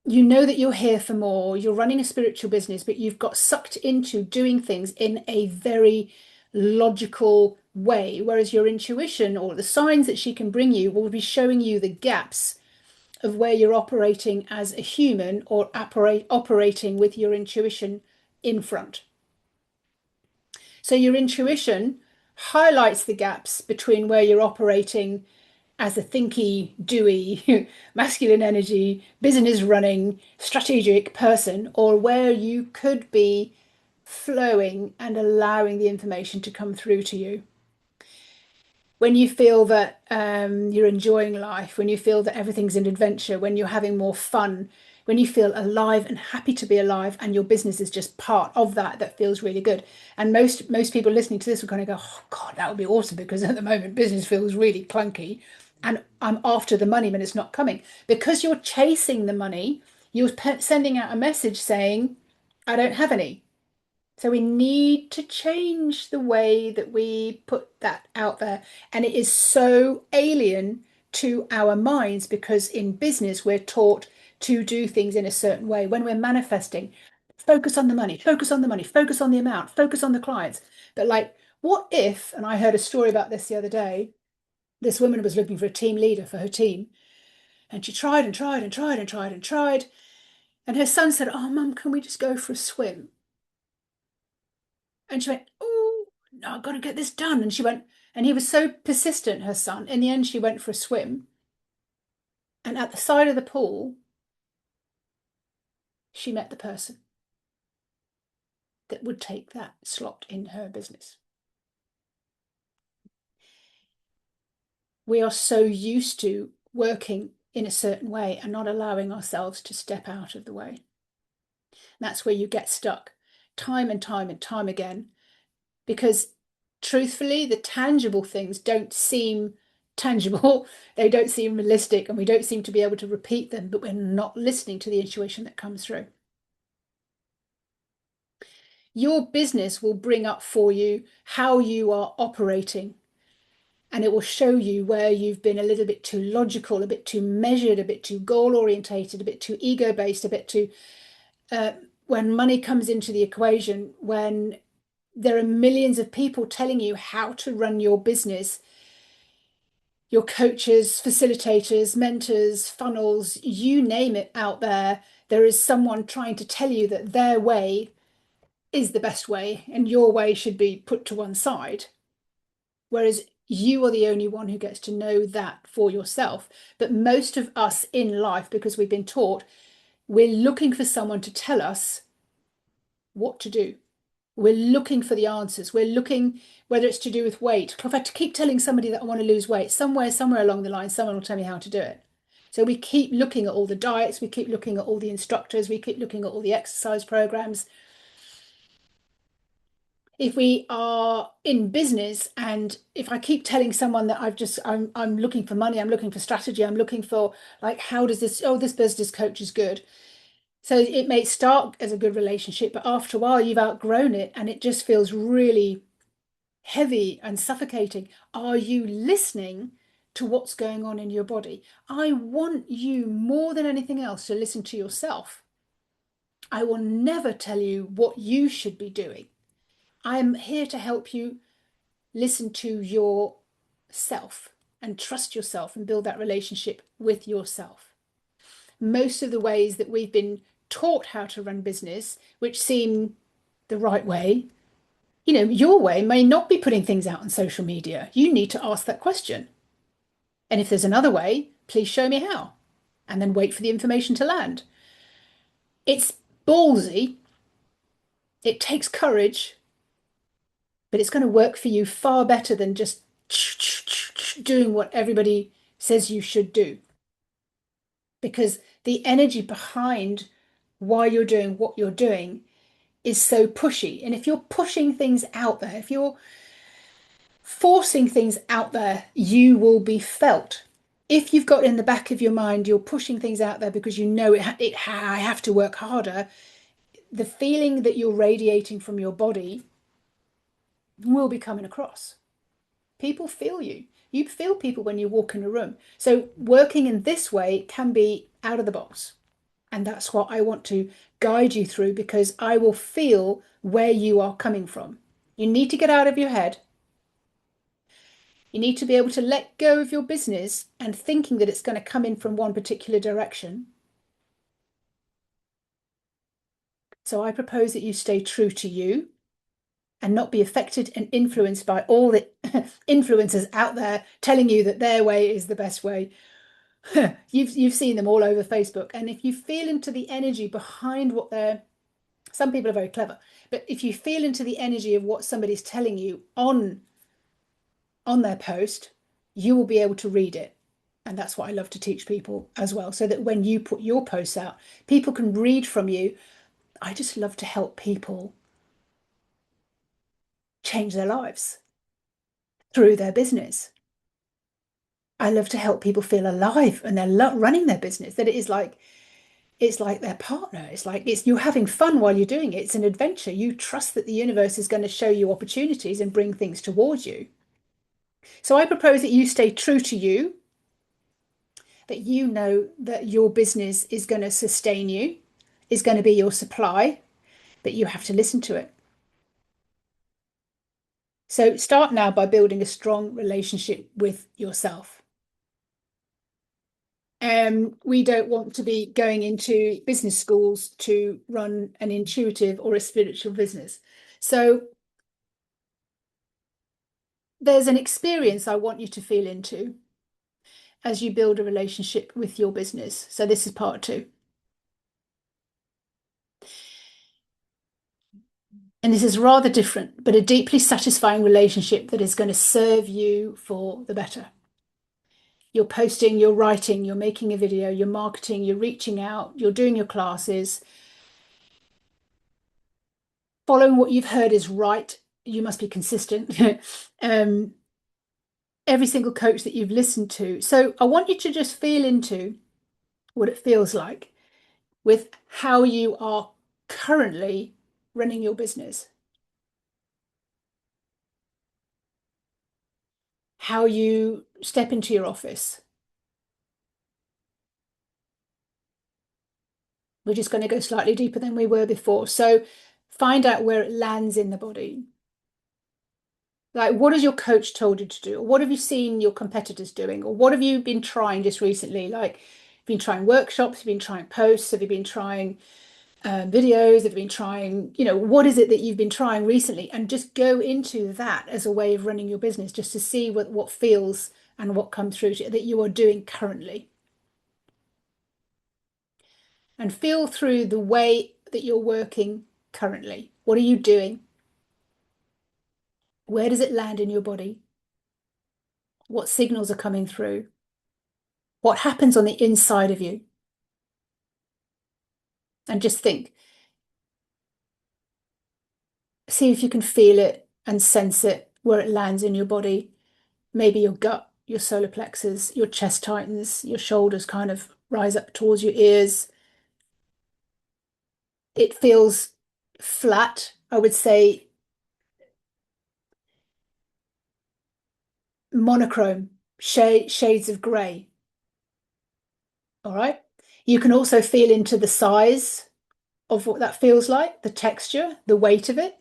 know that you're here for more, you're running a spiritual business, but you've got sucked into doing things in a very logical way, whereas your intuition or the signs that she can bring you will be showing you the gaps of where you're operating as a human or operating with your intuition in front. So your intuition highlights the gaps between where you're operating as a thinky, doey, masculine energy, business running, strategic person, or where you could be flowing and allowing the information to come through to you. When you feel that you're enjoying life, when you feel that everything's an adventure, when you're having more fun, when you feel alive and happy to be alive, and your business is just part of that, that feels really good. And most people listening to this will kind of go, oh God, that would be awesome, because at the moment business feels really clunky and I'm after the money when it's not coming. Because you're chasing the money, you're sending out a message saying, I don't have any. So we need to change the way that we put that out there. And it is so alien to our minds because in business, we're taught to do things in a certain way. When we're manifesting, focus on the money, focus on the money, focus on the amount, focus on the clients. But like, what if, and I heard a story about this the other day, this woman was looking for a team leader for her team. And she tried and tried and tried and tried and tried. And her son said, oh, Mum, can we just go for a swim? And she went, oh, no, I've got to get this done. And she went, and he was so persistent, her son. In the end, she went for a swim. And at the side of the pool, she met the person that would take that slot in her business. We are so used to working in a certain way and not allowing ourselves to step out of the way. That's where you get stuck time and time and time again, because truthfully, the tangible things don't seem tangible. They don't seem realistic, and we don't seem to be able to repeat them, but we're not listening to the intuition that comes through. Your business will bring up for you how you are operating, and it will show you where you've been a little bit too logical, a bit too measured, a bit too goal orientated, a bit too ego based, a bit too when money comes into the equation, when there are millions of people telling you how to run your business, your coaches, facilitators, mentors, funnels, you name it out there, there is someone trying to tell you that their way is the best way and your way should be put to one side. Whereas you are the only one who gets to know that for yourself. But most of us in life, because we've been taught, we're looking for someone to tell us what to do. We're looking for the answers. We're looking, whether it's to do with weight. If I have to keep telling somebody that I want to lose weight, somewhere along the line, someone will tell me how to do it. So we keep looking at all the diets, we keep looking at all the instructors, we keep looking at all the exercise programs. If we are in business and if I keep telling someone that I'm looking for money, I'm looking for strategy, I'm looking for like, how does this, oh, this business coach is good. So it may start as a good relationship, but after a while you've outgrown it and it just feels really heavy and suffocating. Are you listening to what's going on in your body? I want you more than anything else to listen to yourself. I will never tell you what you should be doing. I'm here to help you listen to yourself and trust yourself and build that relationship with yourself. Most of the ways that we've been taught how to run business, which seem the right way, your way may not be putting things out on social media. You need to ask that question. And if there's another way, please show me how. And then wait for the information to land. It's ballsy. It takes courage, but it's going to work for you far better than just doing what everybody says you should do. Because the energy behind why you're doing what you're doing is so pushy. And if you're pushing things out there, if you're forcing things out there, you will be felt. If you've got in the back of your mind, you're pushing things out there because you know I have to work harder, the feeling that you're radiating from your body will be coming across. People feel you. You feel people when you walk in a room. So working in this way can be out of the box. And that's what I want to guide you through, because I will feel where you are coming from. You need to get out of your head. You need to be able to let go of your business and thinking that it's going to come in from one particular direction. So I propose that you stay true to you and not be affected and influenced by all the influencers out there telling you that their way is the best way. You've seen them all over Facebook. And if you feel into the energy behind what they're, some people are very clever, but if you feel into the energy of what somebody's telling you on their post, you will be able to read it. And that's what I love to teach people as well, so that when you put your posts out, people can read from you. I just love to help people change their lives through their business. I love to help people feel alive and they're running their business, that it's like their partner. It's you're having fun while you're doing it. It's an adventure. You trust that the universe is going to show you opportunities and bring things towards you. So I propose that you stay true to you, that you know that your business is going to sustain you, is going to be your supply, but you have to listen to it. So start now by building a strong relationship with yourself. We don't want to be going into business schools to run an intuitive or a spiritual business. So there's an experience I want you to feel into as you build a relationship with your business. So this is part 2. And this is rather different, but a deeply satisfying relationship that is going to serve you for the better. You're posting, you're writing, you're making a video, you're marketing, you're reaching out, you're doing your classes. Following what you've heard is right. You must be consistent. Every single coach that you've listened to. So I want you to just feel into what it feels like with how you are currently running your business, how you step into your office. We're just going to go slightly deeper than we were before. So find out where it lands in the body. Like, what has your coach told you to do? Or what have you seen your competitors doing? Or what have you been trying just recently? Like, you've been trying workshops, you've been trying posts, have you been trying videos, have you been trying, what is it that you've been trying recently? And just go into that as a way of running your business, just to see what feels and what comes through to you, that you are doing currently. And feel through the way that you're working currently. What are you doing? Where does it land in your body? What signals are coming through? What happens on the inside of you? And just think, see if you can feel it and sense it where it lands in your body. Maybe your gut, your solar plexus, your chest tightens, your shoulders kind of rise up towards your ears. It feels flat, I would say monochrome, shades of grey. All right. You can also feel into the size. of what that feels like, the texture, the weight of it.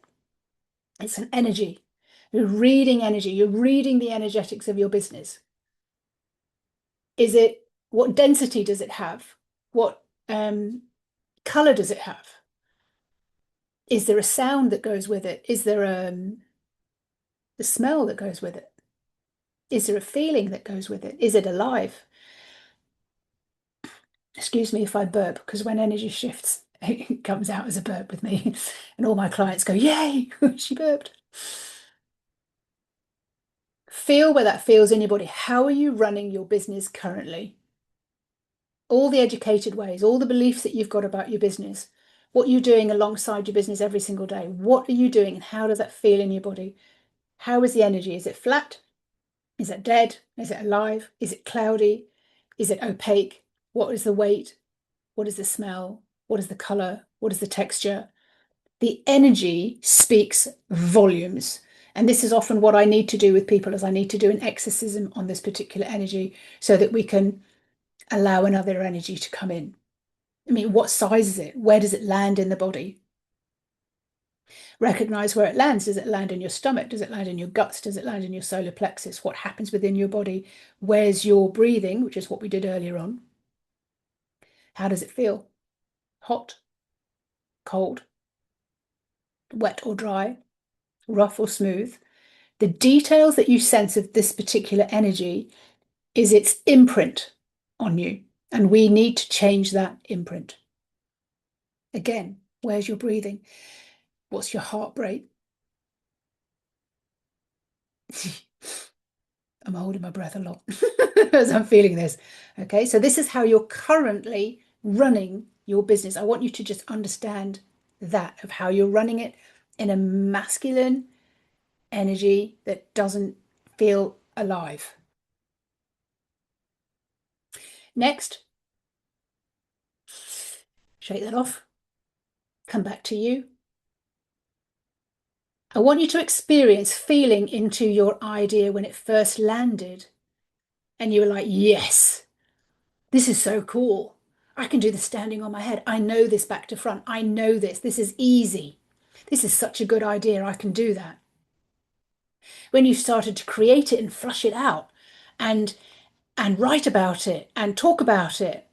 It's an energy. You're reading energy. You're reading the energetics of your business. Is it, what density does it have? What color does it have? Is there a sound that goes with it? Is there a smell that goes with it? Is there a feeling that goes with it? Is it alive? Excuse me if I burp, because when energy shifts, it comes out as a burp with me. And all my clients go, yay, she burped. Feel where that feels in your body. How are you running your business currently? All the educated ways, all the beliefs that you've got about your business, what you're doing alongside your business every single day. What are you doing and how does that feel in your body? How is the energy? Is it flat? Is it dead? Is it alive? Is it cloudy? Is it opaque? What is the weight? What is the smell? What is the color? What is the texture? The energy speaks volumes. And this is often what I need to do with people, is I need to do an exorcism on this particular energy so that we can allow another energy to come in. I mean, what size is it? Where does it land in the body? Recognize where it lands. Does it land in your stomach? Does it land in your guts? Does it land in your solar plexus? What happens within your body? Where's your breathing, which is what we did earlier on? How does it feel? Hot, cold, wet or dry, rough or smooth? The details that you sense of this particular energy is its imprint on you. And we need to change that imprint. Again, where's your breathing? What's your heart rate? I'm holding my breath a lot as I'm feeling this. Okay, so this is how you're currently running your business. I want you to just understand that, of how you're running it in a masculine energy that doesn't feel alive. Next, shake that off. Come back to you. I want you to experience feeling into your idea when it first landed and you were like, yes, this is so cool. I can do the standing on my head. I know this back to front. I know this. This is easy. This is such a good idea. I can do that. When you started to create it and flush it out and write about it and talk about it,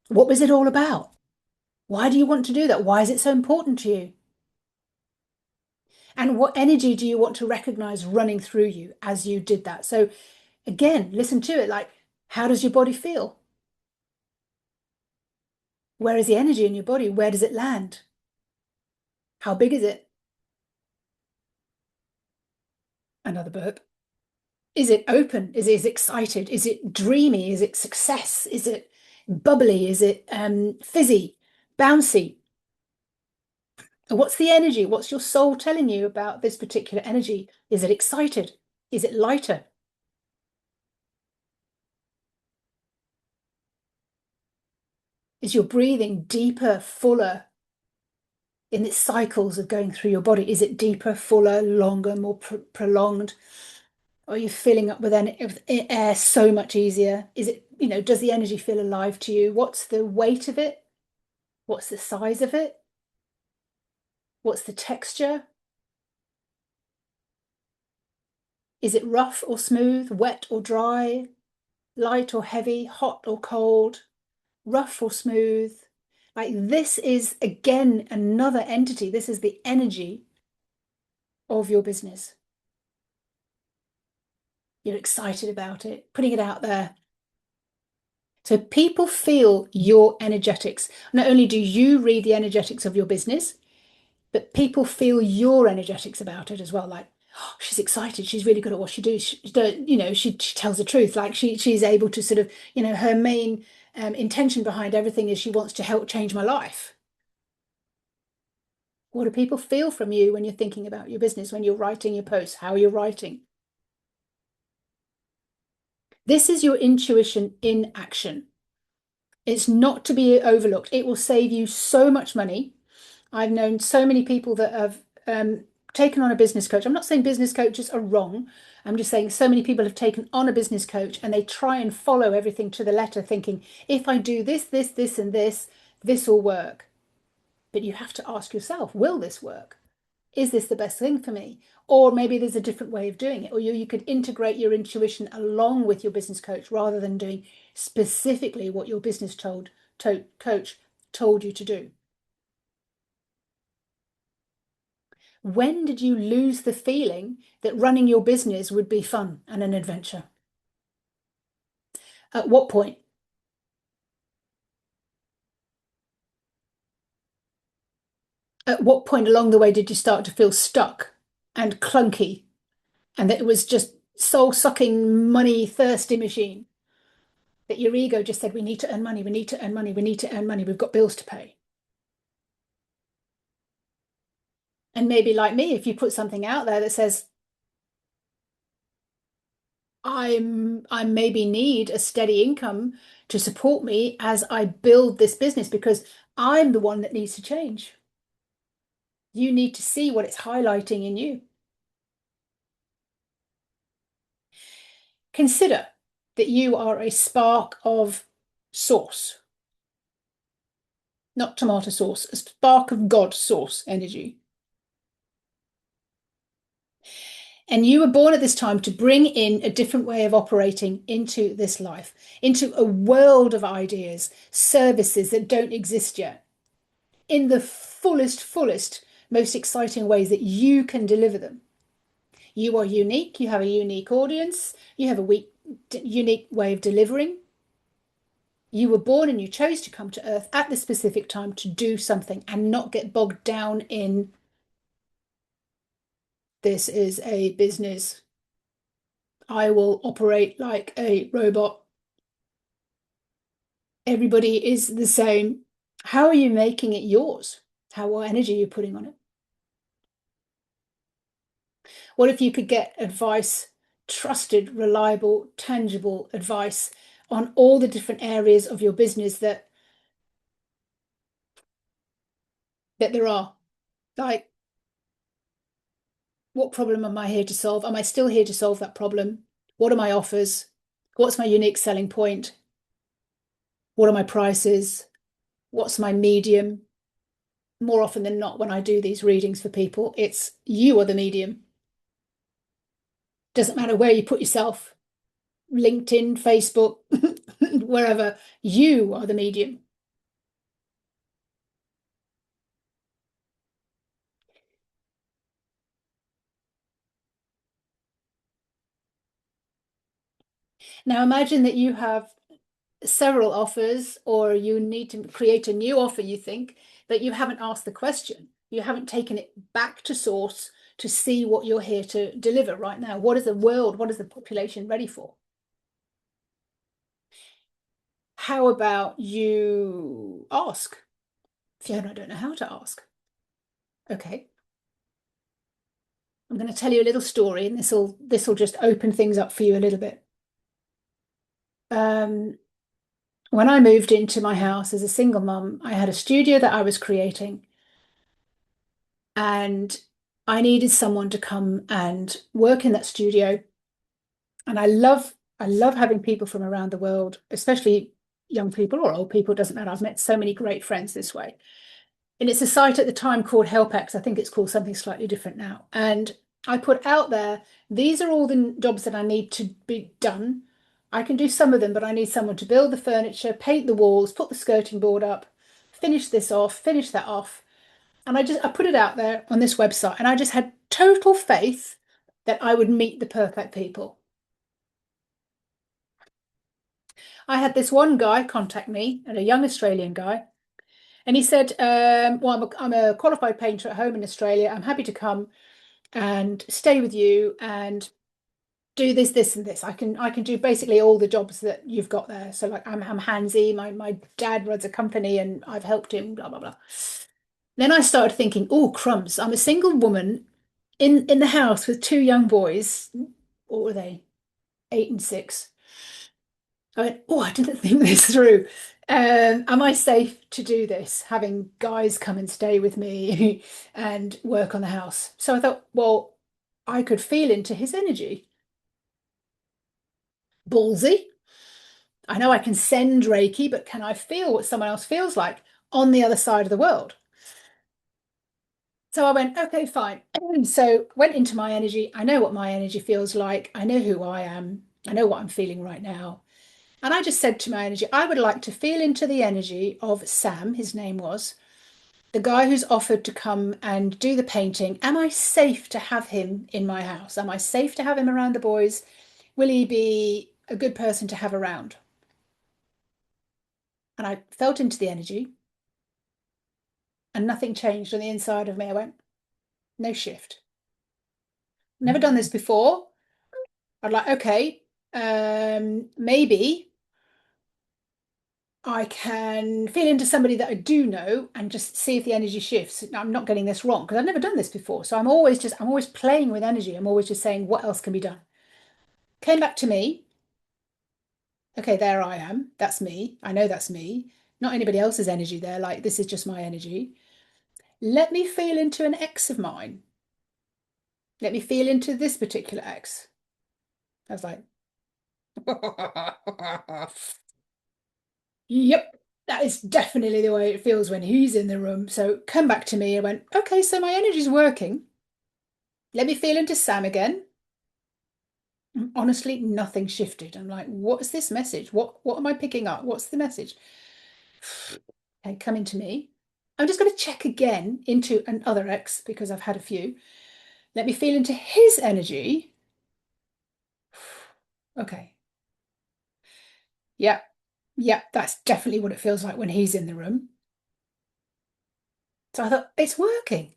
what was it all about? Why do you want to do that? Why is it so important to you? And what energy do you want to recognize running through you as you did that? So again, listen to it, like, how does your body feel? Where is the energy in your body? Where does it land? How big is it? Another burp. Is it open? Is it excited? Is it dreamy? Is it success? Is it bubbly? Is it fizzy, bouncy? What's the energy? What's your soul telling you about this particular energy? Is it excited? Is it lighter? Is your breathing deeper, fuller in its cycles of going through your body? Is it deeper, fuller, longer, more prolonged? Or are you filling up with air so much easier? Is it, does the energy feel alive to you? What's the weight of it? What's the size of it? What's the texture? Is it rough or smooth, wet or dry, light or heavy, hot or cold, rough or smooth? Like, this is, again, another entity. This is the energy of your business. You're excited about it, putting it out there. So people feel your energetics. Not only do you read the energetics of your business, but people feel your energetics about it as well. Like, oh, she's excited. She's really good at what she does. She tells the truth. Like, she's able to sort of, her main intention behind everything is she wants to help change my life. What do people feel from you when you're thinking about your business, when you're writing your posts, how you're writing? This is your intuition in action. It's not to be overlooked. It will save you so much money. I've known so many people that have taken on a business coach. I'm not saying business coaches are wrong. I'm just saying so many people have taken on a business coach and they try and follow everything to the letter, thinking, if I do this, this, this, and this will work. But you have to ask yourself, will this work? Is this the best thing for me? Or maybe there's a different way of doing it. Or you could integrate your intuition along with your business coach rather than doing specifically what your business coach told you to do. When did you lose the feeling that running your business would be fun and an adventure? At what point? At what point along the way did you start to feel stuck and clunky and that it was just soul sucking money thirsty machine? That your ego just said, we need to earn money, we need to earn money, we need to earn money, we've got bills to pay. And maybe like me, if you put something out there that says, I maybe need a steady income to support me as I build this business because I'm the one that needs to change. You need to see what it's highlighting in you. Consider that you are a spark of source, not tomato sauce, a spark of God source energy. And you were born at this time to bring in a different way of operating into this life, into a world of ideas, services that don't exist yet, in the fullest, most exciting ways that you can deliver them. You are unique, you have a unique audience, you have a unique way of delivering. You were born and you chose to come to Earth at this specific time to do something and not get bogged down in this is a business. I will operate like a robot. Everybody is the same. How are you making it yours? What energy are you putting on it? What if you could get advice, trusted, reliable, tangible advice on all the different areas of your business that there are? Like, what problem am I here to solve? Am I still here to solve that problem? What are my offers? What's my unique selling point? What are my prices? What's my medium? More often than not, when I do these readings for people, it's you are the medium. Doesn't matter where you put yourself, LinkedIn, Facebook, wherever, you are the medium. Now imagine that you have several offers or you need to create a new offer, you think, but you haven't asked the question. You haven't taken it back to source to see what you're here to deliver right now. What is the world, what is the population ready for? How about you ask? Fiona, I don't know how to ask. Okay. I'm going to tell you a little story and this will just open things up for you a little bit. When I moved into my house as a single mum, I had a studio that I was creating and I needed someone to come and work in that studio. And I love having people from around the world, especially young people or old people, it doesn't matter. I've met so many great friends this way. And it's a site at the time called HelpX. I think it's called something slightly different now. And I put out there, these are all the jobs that I need to be done. I can do some of them, but I need someone to build the furniture, paint the walls, put the skirting board up, finish this off, finish that off. And I put it out there on this website and I just had total faith that I would meet the perfect people. I had this one guy contact me, and a young Australian guy, and he said, well, I'm a qualified painter at home in Australia. I'm happy to come and stay with you and do this, and this. I can do basically all the jobs that you've got there. So like I'm handsy. My dad runs a company and I've helped him, blah, blah, blah. Then I started thinking, oh, crumbs. I'm a single woman in the house with two young boys. What were they? 8 and 6. I went, oh, I didn't think this through. Am I safe to do this? Having guys come and stay with me and work on the house. So I thought, well, I could feel into his energy. Ballsy. I know I can send Reiki, but can I feel what someone else feels like on the other side of the world? So I went, okay, fine. So went into my energy. I know what my energy feels like. I know who I am. I know what I'm feeling right now. And I just said to my energy, I would like to feel into the energy of Sam, his name was, the guy who's offered to come and do the painting. Am I safe to have him in my house? Am I safe to have him around the boys? Will he be a good person to have around? And I felt into the energy and nothing changed on the inside of me. I went, no shift. Never done this before. I'd like, okay, maybe I can feel into somebody that I do know and just see if the energy shifts. I'm not getting this wrong because I've never done this before. So I'm always playing with energy. I'm always just saying, what else can be done? Came back to me. Okay, there I am. That's me. I know that's me. Not anybody else's energy there. Like, this is just my energy. Let me feel into an ex of mine. Let me feel into this particular ex. I was like, yep, that is definitely the way it feels when he's in the room. So come back to me. I went, okay, so my energy's working. Let me feel into Sam again. Honestly, nothing shifted. I'm like, what's this message? What am I picking up? What's the message? Okay, coming to me. I'm just going to check again into another X because I've had a few. Let me feel into his energy. Okay. Yeah. Yeah, that's definitely what it feels like when he's in the room. So I thought, it's working.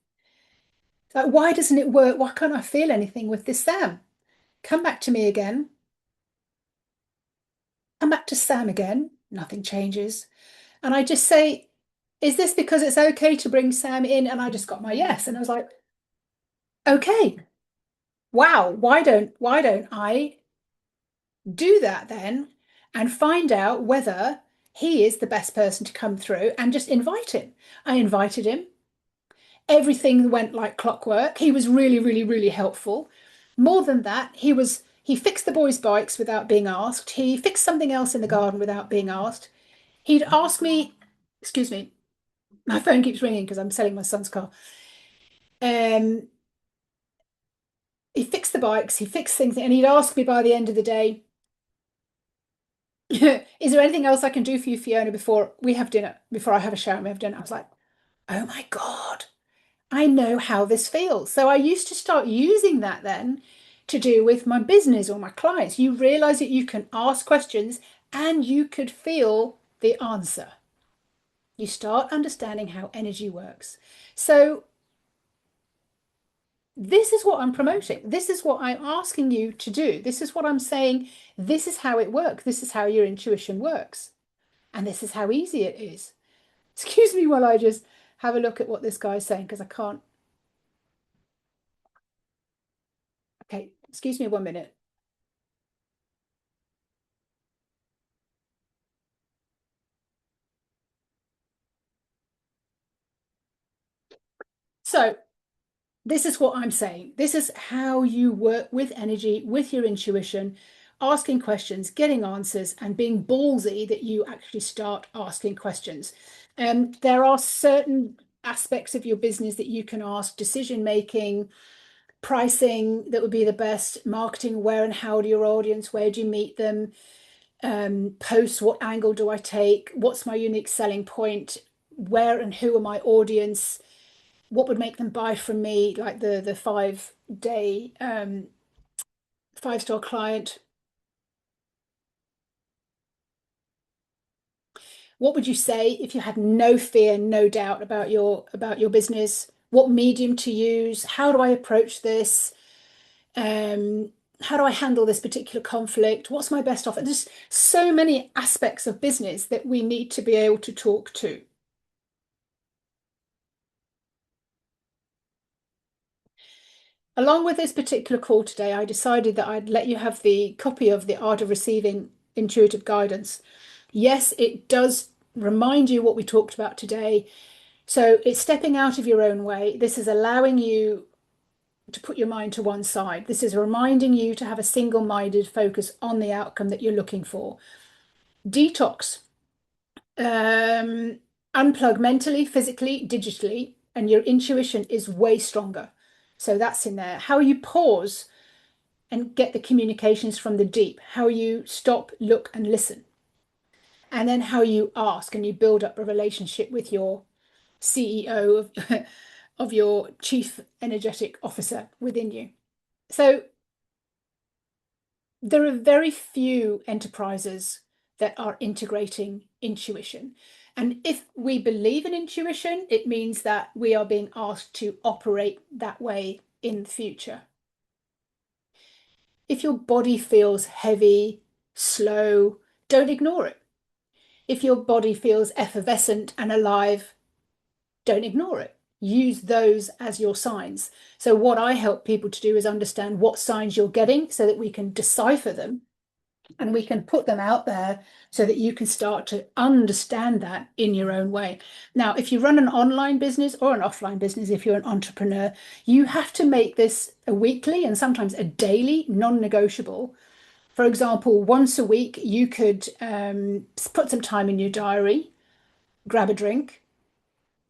Like, why doesn't it work? Why can't I feel anything with this Sam? Come back to me again. Come back to Sam again. Nothing changes. And I just say, is this because it's okay to bring Sam in? And I just got my yes. And I was like, okay, wow, why don't I do that then and find out whether he is the best person to come through and just invite him. I invited him. Everything went like clockwork. He was really, really, really helpful. More than that, he fixed the boys' bikes without being asked. He fixed something else in the garden without being asked. He'd ask me, excuse me, my phone keeps ringing because I'm selling my son's car. Um, he fixed the bikes, he fixed things, and he'd ask me by the end of the day, is there anything else I can do for you, Fiona, before we have dinner, before I have a shower and we have dinner? I was like, oh my God, I know how this feels. So I used to start using that then to do with my business or my clients. You realize that you can ask questions and you could feel the answer. You start understanding how energy works. So this is what I'm promoting. This is what I'm asking you to do. This is what I'm saying. This is how it works. This is how your intuition works. And this is how easy it is. Excuse me while I just have a look at what this guy's saying because I can't. Okay, excuse me 1 minute. So, this is what I'm saying. This is how you work with energy, with your intuition, asking questions, getting answers, and being ballsy that you actually start asking questions. There are certain aspects of your business that you can ask, decision making, pricing that would be the best, marketing, where and how to your audience, where do you meet them, posts, what angle do I take, what's my unique selling point, where and who are my audience, what would make them buy from me, like the 5 day 5-star client. What would you say if you had no fear, no doubt about your business? What medium to use? How do I approach this? um, how do I handle this particular conflict? What's my best offer? There's so many aspects of business that we need to be able to talk to. Along with this particular call today, I decided that I'd let you have the copy of The Art of Receiving Intuitive Guidance. Yes, it does remind you what we talked about today. So it's stepping out of your own way. This is allowing you to put your mind to one side. This is reminding you to have a single-minded focus on the outcome that you're looking for. Detox, unplug mentally, physically, digitally, and your intuition is way stronger. So that's in there. How you pause and get the communications from the deep, how you stop, look, and listen. And then how you ask and you build up a relationship with your CEO of your chief energetic officer within you. So there are very few enterprises that are integrating intuition. And if we believe in intuition, it means that we are being asked to operate that way in the future. If your body feels heavy, slow, don't ignore it. If your body feels effervescent and alive, don't ignore it. Use those as your signs. So, what I help people to do is understand what signs you're getting so that we can decipher them and we can put them out there so that you can start to understand that in your own way. Now, if you run an online business or an offline business, if you're an entrepreneur, you have to make this a weekly and sometimes a daily non-negotiable. For example, once a week, you could put some time in your diary, grab a drink,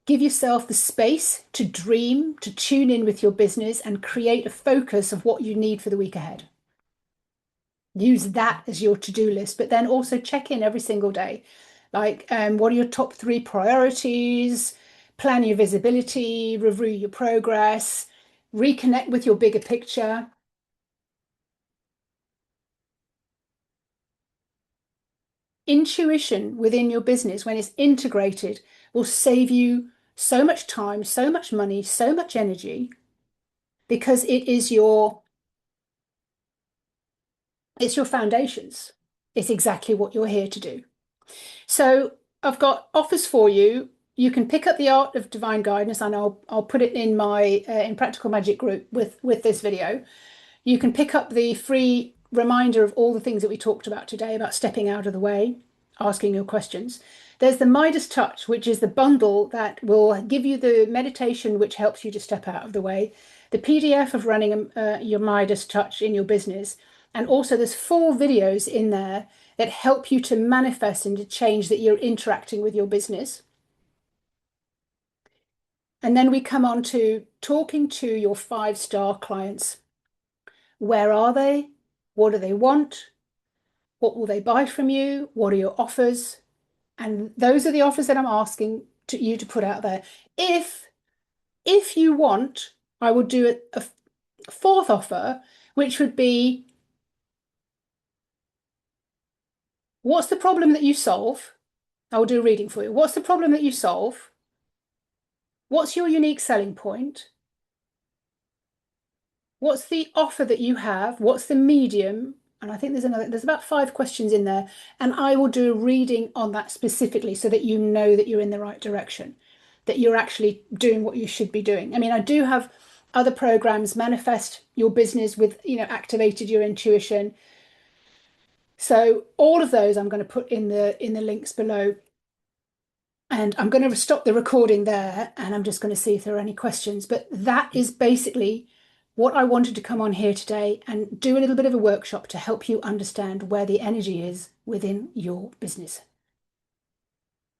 give yourself the space to dream, to tune in with your business and create a focus of what you need for the week ahead. Use that as your to-do list, but then also check in every single day. Like, what are your top 3 priorities? Plan your visibility, review your progress, reconnect with your bigger picture. Intuition within your business, when it's integrated, will save you so much time, so much money, so much energy, because it's your foundations. It's exactly what you're here to do. So I've got offers for you. You can pick up the Art of Divine Guidance, and I'll put it in my in Practical Magic group with this video. You can pick up the free reminder of all the things that we talked about today about stepping out of the way, asking your questions. There's the Midas Touch, which is the bundle that will give you the meditation which helps you to step out of the way, the PDF of running your Midas Touch in your business, and also there's 4 videos in there that help you to manifest and to change that you're interacting with your business. And then we come on to talking to your 5-star clients. Where are they? What do they want? What will they buy from you? What are your offers? And those are the offers that I'm asking you to put out there. If you want, I would do a 4th offer, which would be, what's the problem that you solve? I will do a reading for you. What's the problem that you solve? What's your unique selling point? What's the offer that you have? What's the medium? And I think there's about 5 questions in there. And I will do a reading on that specifically so that you know that you're in the right direction, that you're actually doing what you should be doing. I mean, I do have other programs, Manifest Your Business with, activated your intuition. So all of those I'm going to put in the links below. And I'm going to stop the recording there and I'm just going to see if there are any questions. But that is basically what I wanted to come on here today and do a little bit of a workshop to help you understand where the energy is within your business.